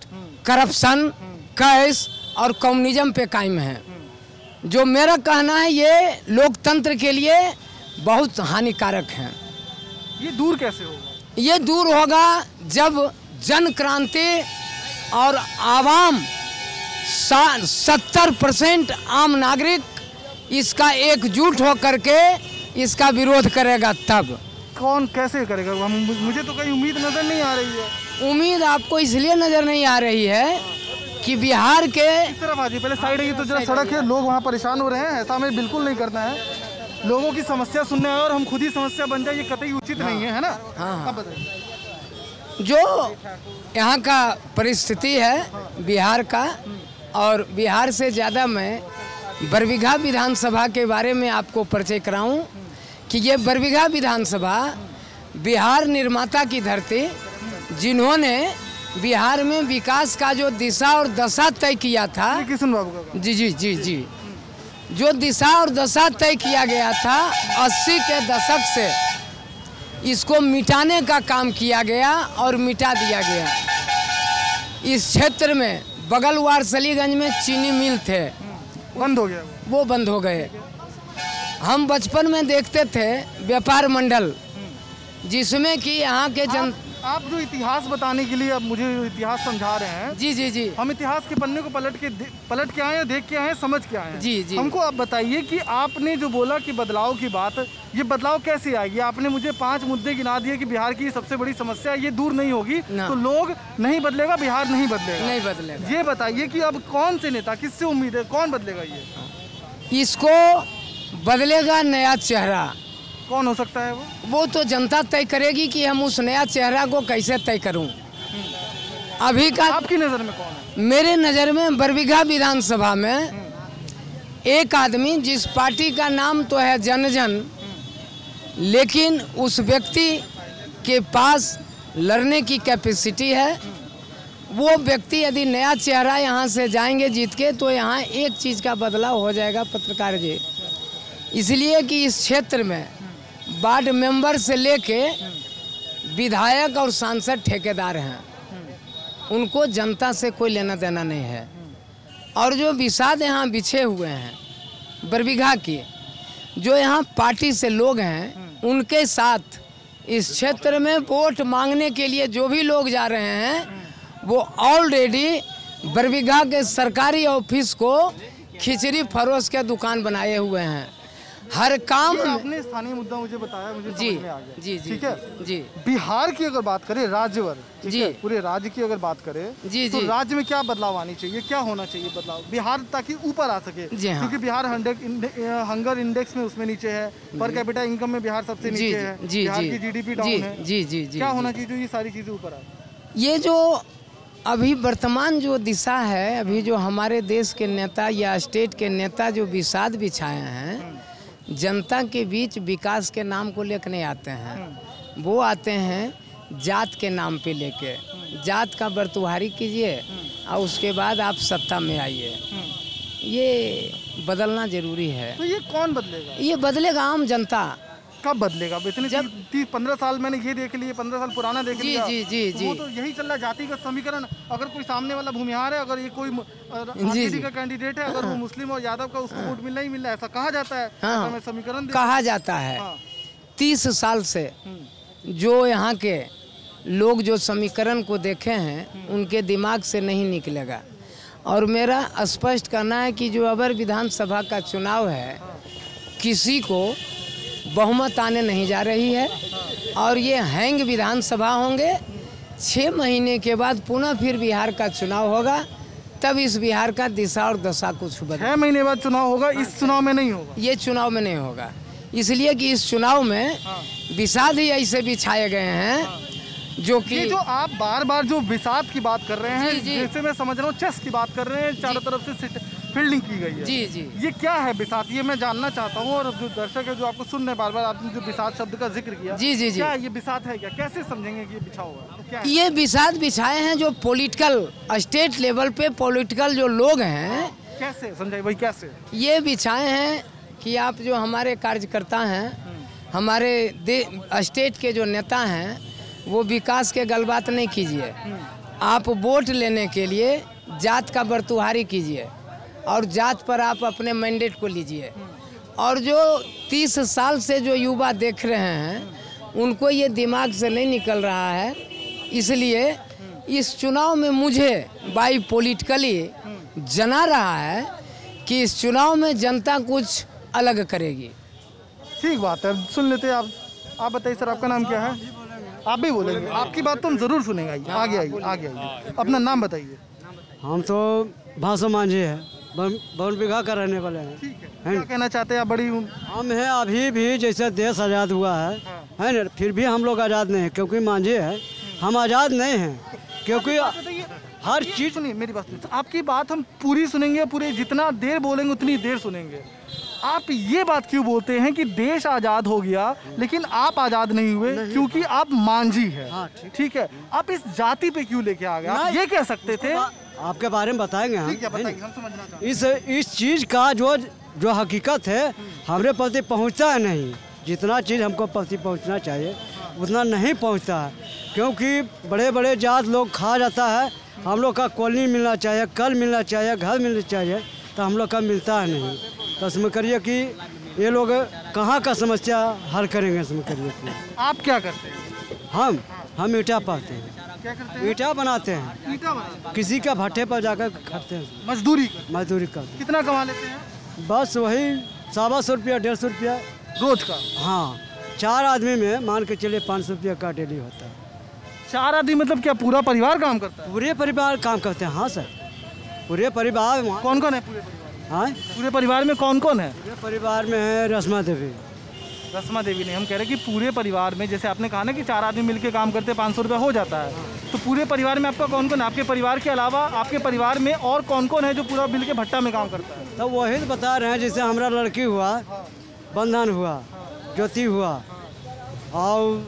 करप्शन, कैश और कम्युनिज्म पे कायम है। जो मेरा कहना है ये लोकतंत्र के लिए बहुत हानिकारक है। ये दूर कैसे होगा? ये दूर होगा जब जन क्रांति और आवाम 70% आम नागरिक इसका एकजुट हो करके इसका विरोध करेगा। तब कौन कैसे करेगा? मुझे तो कहीं उम्मीद नजर नहीं आ रही है। उम्मीद आपको इसलिए नजर नहीं आ रही है कि बिहार के इस तरफ आ जाइए, पहले साइड है, तो जरा सड़क है, लोग वहाँ परेशान हो रहे हैं। ऐसा हमें बिल्कुल नहीं करना है। लोगों की समस्या सुनने आए और हम खुद ही समस्या बन जाए, ये कतई उचित नहीं है ना? हाँ। अब बताइए। जो यहाँ का परिस्थिति है बिहार का, और बिहार से ज़्यादा मैं बरबीघा विधानसभा के बारे में आपको परिचय कराऊं कि ये बरबीघा विधानसभा बिहार निर्माता की धरती, जिन्होंने बिहार में विकास का जो दिशा और दशा तय किया था। किशन बाबू का? जी जी जी जी, जो दिशा और दशा तय किया गया था 80 के दशक से, इसको मिटाने का काम किया गया और मिटा दिया गया। इस क्षेत्र में बगल वारसलीगंज में चीनी मिल थे, बंद हो गया, वो बंद हो गए। हम बचपन में देखते थे व्यापार मंडल, जिसमें कि यहाँ के आप जो इतिहास बताने के लिए अब मुझे इतिहास समझा रहे हैं। जी जी जी, हम इतिहास के पन्ने को पलट के आए हैं, देख के आए हैं, समझ के आए हैं। जी जी, हमको आप बताइए कि आपने जो बोला कि बदलाव की बात, ये बदलाव कैसे आएगी? आपने मुझे 5 मुद्दे गिना दिए कि बिहार की सबसे बड़ी समस्या ये दूर नहीं होगी तो लोग नहीं बदलेगा, बिहार नहीं बदलेगा। नहीं बदलेगा। ये बताइए कि अब कौन से नेता, किससे उम्मीद है, कौन बदलेगा? ये इसको बदलेगा नया चेहरा। कौन हो सकता है वो तो जनता तय करेगी कि हम उस नया चेहरा को कैसे तय करूं। अभी का आपकी नज़र में कौन है? मेरे नज़र में बरबीघा विधानसभा में एक आदमी, जिस पार्टी का नाम तो है जन, लेकिन उस व्यक्ति के पास लड़ने की कैपेसिटी है। वो व्यक्ति यदि नया चेहरा यहाँ से जाएंगे जीत के, तो यहाँ एक चीज़ का बदलाव हो जाएगा पत्रकार जी, इसलिए कि इस क्षेत्र में वार्ड मेंबर से लेके विधायक और सांसद ठेकेदार हैं, उनको जनता से कोई लेना देना नहीं है। और जो विषाद यहाँ बिछे हुए हैं बरबीघा के, जो यहाँ पार्टी से लोग हैं, उनके साथ इस क्षेत्र में वोट मांगने के लिए जो भी लोग जा रहे हैं, वो ऑलरेडी बरबीघा के सरकारी ऑफिस को खिचड़ी फरोश के दुकान बनाए हुए हैं। हर काम में आपने स्थानीय मुद्दा मुझे बताया, मुझे जी समझ में आ गया। जी जी, ठीक है जी। बिहार की अगर बात करें राज्यवर, जी, पूरे राज्य की अगर बात करें जी तो जी, राज्य में क्या बदलाव आनी चाहिए, क्या होना चाहिए बदलाव बिहार, ताकि ऊपर आ सके? जी हाँ। क्योंकि बिहार हंगर इंडेक्स में उसमें नीचे है, पर कैपिटा इनकम में बिहार सबसे जी, नीचे है, जी, बिहार जी, की जीडीपी डाउन जी, है। जी जी जी, क्या जी। होना चाहिए जो ये सारी चीजें ऊपर आए? ये जो अभी वर्तमान जो दिशा है, अभी जो हमारे देश के नेता या स्टेट के नेता जो विषाद बिछाए हैं, जनता के बीच विकास के नाम को लेकर नहीं आते हैं। वो आते हैं जात के नाम पे लेके। जात का बर्तुहारी कीजिए, और उसके बाद आप सत्ता में आइए। ये बदलना जरूरी है। तो ये कौन बदलेगा? ये बदलेगा आम जनता। कब बदलेगा? इतने 30-15 साल मैंने ये देख लिए, 15 साल पुराना देख लिया। जी वो तो यही चल रहा, जातिगत समीकरण। अगर कोई सामने वाला भूमिहार है, अगर ये कोई आरजेडी का कैंडिडेट है, अगर वो मुस्लिम और यादव का, उसको वोट मिलना ही मिलना है, ऐसा कहा जाता है। हाँ, समीकरण कहा जाता है। 30 साल से जो यहाँ के लोग जो समीकरण को देखे हैं उनके दिमाग से नहीं निकलेगा। और मेरा स्पष्ट करना है कि जो अबर विधानसभा का चुनाव है, किसी को बहुमत आने नहीं जा रही है। और ये हैंग विधानसभा होंगे। 6 महीने के बाद पुनः फिर बिहार का चुनाव होगा, तब इस बिहार का दिशा और दशा कुछ बदलेगा। 6 महीने बाद चुनाव होगा, इस चुनाव में नहीं होगा। ये चुनाव में नहीं होगा, इसलिए कि इस चुनाव में विषाद ही ऐसे बिछाए गए हैं जो कि ये जो आप बार बार जो विषाद की बात कर रहे हैं, जैसे मैं समझ रहा हूँ चेस की बात कर रहे हैं, चारों तरफ से फील्डिंग की गई है। जी। ये क्या है विषाद? ये मैं जानना चाहता हूँ। और जो दर्शक है जो आपको सुन रहे हैं, बार बार आपने जो विषाद शब्द का जिक्र किया, जी। क्या ये विषाद है? क्या कैसे समझेंगे कि ये बिछा हुआ है? तो क्या है? ये विषाद बिछाए हैं जो पॉलिटिकल स्टेट लेवल पे पॉलिटिकल जो लोग हैं। कैसे समझाइए भाई, कैसे ये बिछाए हैं कि आप जो हमारे कार्यकर्ता हैं, हमारे स्टेट के जो नेता हैं, वो विकास के गलबात नहीं कीजिए। आप वोट लेने के लिए जात का बरतुहारी कीजिए और जात पर आप अपने मैंडेट को लीजिए। और जो 30 साल से जो युवा देख रहे हैं, उनको ये दिमाग से नहीं निकल रहा है। इसलिए इस चुनाव में मुझे बाई पॉलिटिकली जना रहा है कि इस चुनाव में जनता कुछ अलग करेगी। ठीक बात है, सुन लेते हैं। आप बताइए सर, आपका नाम क्या है? आप भी बोलेंगे, आपकी बात तो हम जरूर सुनेंगे। आगे आइए, अपना नाम बताइए। हम तो भाषा मांझी है, बन बिघा का रहने वाले हैं। ठीक है, क्या कहना चाहते हैं आप? बड़ी हम हैं अभी भी, जैसे देश आज़ाद हुआ है ना, फिर भी हम लोग आज़ाद नहीं हैं, क्योंकि मांझे हैं। हम आज़ाद नहीं हैं क्योंकि हर चीज़। सुनिए मेरी बात, आपकी बात हम पूरी सुनेंगे, पूरे जितना देर बोलेंगे उतनी देर सुनेंगे। आप ये बात क्यों बोलते हैं कि देश आज़ाद हो गया लेकिन आप आज़ाद नहीं हुए? क्योंकि आप मांझी है। हाँ, ठीक है, आप इस जाति पे क्यों लेके आ गए? आप ये कह सकते थे। आपके बारे में बताएंगे हम। ठीक है, बताइए, हम समझना चाहते हैं। इस चीज़ का जो हकीकत है हमारे प्रति पहुंचता है नहीं। जितना चीज़ हमको प्रति पहुंचना चाहिए उतना नहीं पहुंचता है, क्योंकि बड़े बड़े जात लोग खा जाता है। हम लोग का कॉलोनी मिलना चाहिए, कल मिलना चाहिए, घर मिलना चाहिए, तो हम लोग का मिलता है नहीं। तो इसमें करिए कि ये लोग कहाँ का समस्या हल करेंगे? इसमें करिए कि आप क्या करते हैं? हम ईटा पाते हैं। क्या करते हैं? ईटा बनाते हैं। ईटा बनाते हैं। किसी का भट्टे पर जाकर खाते हैं, मजदूरी करते। कितना कमा लेते हैं? बस वही 125 रुपया 150 रुपया रोज का। हाँ, 4 आदमी में मान के चलिए 500 रुपया का डेली होता है। 4 आदमी मतलब क्या पूरा परिवार काम करता है? पूरे परिवार काम करते हैं। हाँ सर, पूरे परिवार। कौन कौन है पूरे परिवार? हाँ, पूरे परिवार में कौन कौन है? पूरे परिवार में है रस्मा देवी। रस्मा देवी नहीं, हम कह रहे हैं कि पूरे परिवार में, जैसे आपने कहा ना कि 4 आदमी मिलके काम करते हैं, 500 रुपया हो जाता है। तो पूरे परिवार में आपका कौन कौन है? आपके परिवार के अलावा आपके परिवार में और कौन कौन है जो पूरा मिल के भट्टा में काम करता है? तो वही तो बता रहे हैं, जैसे हमारा लड़की हुआ, बंधन हुआ, ज्योति हुआ, और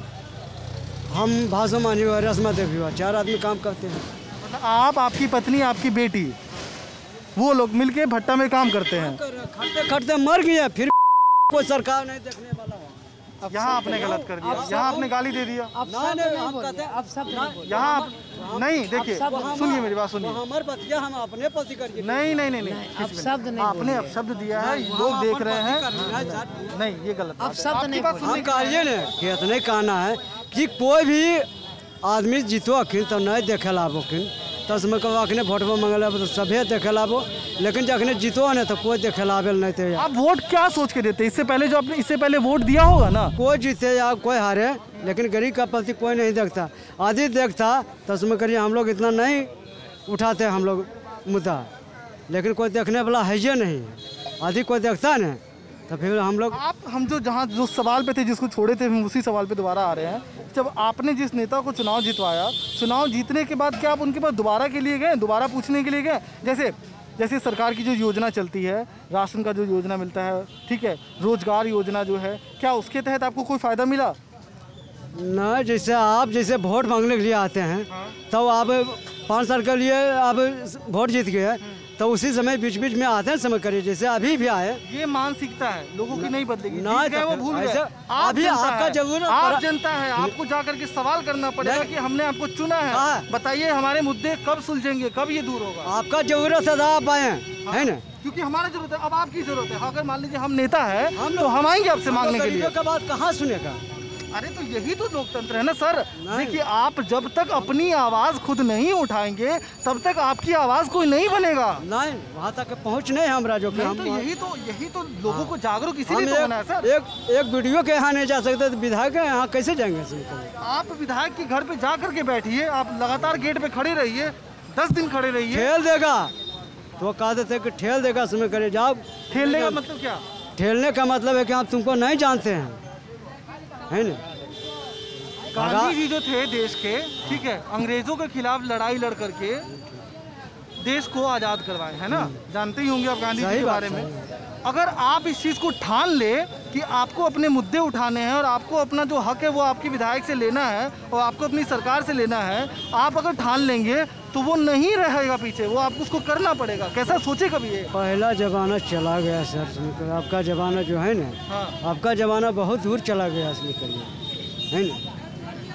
हम भाषा मांझी हुआ, रस्मा देवी हुआ, 4 आदमी काम करते हैं। मतलब आप, आपकी पत्नी, आपकी बेटी, वो लोग मिलके भट्टा में काम करते हैं। खटते खटते मर गए, फिर कोई सरकार नहीं देखने वाला है। यहाँ आपने गलत कर दिया, यहाँ आपने गाली दे दिया। यहाँ नहीं, देखिए सुनिए मेरी बात, सुनिए। हम अपने पति करिए। नहीं, आपने अपशब्द दिया है, लोग देख रहे हैं। नहीं, ये गलत। अपशब्द नहीं, हम कहिए ना कि इतने कहना है कि कोई भी आदमी जीतो अखिन तो नहीं देखे लाभो किन, तो उसमें कहो अखने वोटवा मंगल तो सभी देखे लाभो, लेकिन जखने जीतो ना तो कोई देखे लाभेल नहीं थे। आप वोट क्या सोच के देते? इससे पहले जो आपने इससे पहले वोट दिया होगा ना, कोई जीते या कोई हारे, लेकिन गरीब का प्रति कोई नहीं देखता। आदि देखता तो उसमें करिए हम लोग इतना नहीं उठाते हम लोग मुद्दा, लेकिन कोई देखने वाला है ही नहीं। आदि कोई देखता ना तो फिर हम लोग। हम जो सवाल पे थे, जिसको छोड़े थे, हम उसी सवाल पे दोबारा आ रहे हैं। जब आपने जिस नेता को चुनाव जितवाया, चुनाव जीतने के बाद क्या आप उनके पास दोबारा के लिए गए, दोबारा पूछने के लिए गए? जैसे सरकार की जो योजना चलती है, राशन का जो योजना मिलता है, ठीक है, रोजगार योजना जो है, क्या उसके तहत आपको कोई फ़ायदा मिला? ना, जैसे आप वोट मांगने के लिए आते हैं तो आप 5 साल के लिए अब वोट जीत गए तो उसी समय बीच बीच में आते हैं समय करिए, जैसे अभी भी आए। ये मानसिकता है लोगों की, नहीं बदलेगी। ना ठीक है, वो भूल गए। अभी आपका जरूरत, आप जनता है, आपको जा करके सवाल करना पड़ेगा कि हमने आपको चुना है, बताइए हमारे मुद्दे कब सुलझेंगे, कब ये दूर होगा। आपका जरूरत है आप आए है ना, क्योंकि हमारा जरूरत है, अब आपकी जरूरत है। अगर मान लीजिए हम नेता है तो हम आएंगे आपसे मांगने के लिए। का बात कहाँ सुनेगा? अरे तो यही तो लोकतंत्र है ना सर। देखिए, आप जब तक अपनी आवाज खुद नहीं उठाएंगे तब तक आपकी आवाज कोई नहीं बनेगा। नहीं, वहाँ तक पहुँच नहीं हमारा जो कि हम तो यही तो लोगों को जागरूक इसीलिए तो होना है सर। एक वीडियो के यहाँ नहीं जा सकते तो विधायक के यहाँ कैसे जाएंगे? आप विधायक के घर पे जा करके बैठिए, आप लगातार गेट पे खड़े रहिए, 10 दिन खड़े रहिए। ठेल देगा तो कह देते कि ठेल देगा, समय करे जाओ। ठेलने का मतलब क्या? ठेलने का मतलब है कि आप तुमको नहीं जानते हैं, है ना। गांधी जी जो थे देश के, ठीक है, अंग्रेजों के खिलाफ लड़ाई लड़ करके देश को आज़ाद करवाए, है ना। जानते ही होंगे आप गांधी जी के बारे में। अगर आप इस चीज़ को ठान ले कि आपको अपने मुद्दे उठाने हैं और आपको अपना जो हक है वो आपकी विधायक से लेना है और आपको अपनी सरकार से लेना है, आप अगर ठान लेंगे तो वो नहीं रहेगा पीछे, वो आपको उसको करना पड़ेगा। कैसा सोचे कभी ये? पहला जमाना चला गया सर, आपका जमाना जो है ना, आपका जमाना बहुत दूर चला गया इसमें करिए, है ना।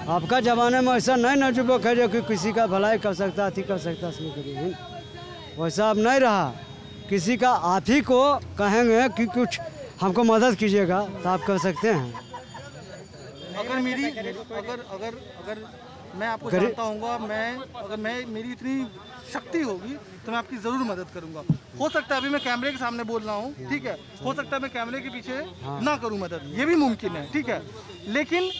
आपका जमाने में ऐसा नहीं ना जुबक है जो कि किसी का भलाई कर सकता, अति कर सकता इसमें करिए, वैसा अब नहीं रहा। किसी का आप ही को कहेंगे कि कुछ हमको मदद कीजिएगा तो आप कर सकते हैं। अगर मैं आपको जानता हूँगा, मेरी इतनी शक्ति होगी तो मैं आपकी ज़रूर मदद करूँगा। हो सकता है अभी मैं कैमरे के सामने बोल रहा हूँ, ठीक है, हो सकता है मैं कैमरे के पीछे ना करूँ मदद, ये भी मुमकिन है, ठीक है। लेकिन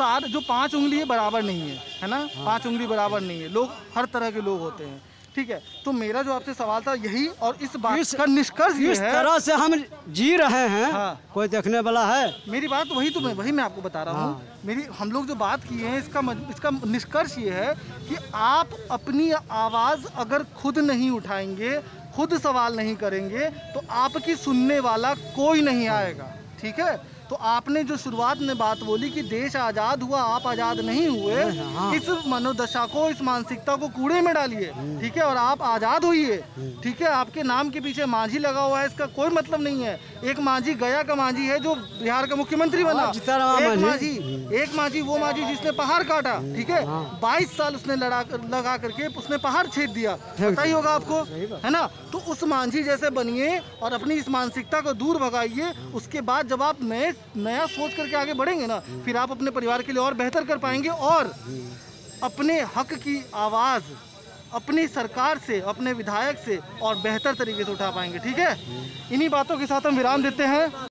जो 5 उंगली बराबर नहीं है ना, 5 उंगली बराबर नहीं है। लोग हर तरह के लोग होते हैं, ठीक है। तो मेरा जो आपसे सवाल था यही, और इस बात का निष्कर्ष ये है, इस तरह से हम जी रहे हैं। कोई देखने वाला है? मेरी बात वही मैं आपको बता रहा हूँ। हम लोग जो बात किए हैं इसका निष्कर्ष ये है कि आप अपनी आवाज़ अगर खुद नहीं उठाएंगे, खुद सवाल नहीं करेंगे तो आपकी सुनने वाला कोई नहीं आएगा, ठीक है। तो आपने जो शुरुआत में बात बोली कि देश आज़ाद हुआ, आप आज़ाद नहीं हुए, इस मनोदशा को, इस मानसिकता को कूड़े में डालिए, ठीक है, और आप आज़ाद हुई, ठीक है। आपके नाम के पीछे मांझी लगा हुआ है, इसका कोई मतलब नहीं है। एक मांझी गया का मांझी है जो बिहार का मुख्यमंत्री बना, एक मांझी वो मांझी जिसने पहाड़ काटा, ठीक है, 22 साल उसने लगा करके उसने पहाड़ छेद दिया, पता ही होगा आपको, है ना। तो उस मांझी जैसे बनिए और अपनी इस मानसिकता को दूर भगाइए। उसके बाद जब आप नया सोच करके आगे बढ़ेंगे ना, फिर आप अपने परिवार के लिए और बेहतर कर पाएंगे और अपने हक की आवाज़ अपनी सरकार से, अपने विधायक से और बेहतर तरीके से उठा पाएंगे, ठीक है। इन्हीं बातों के साथ हम विराम देते हैं।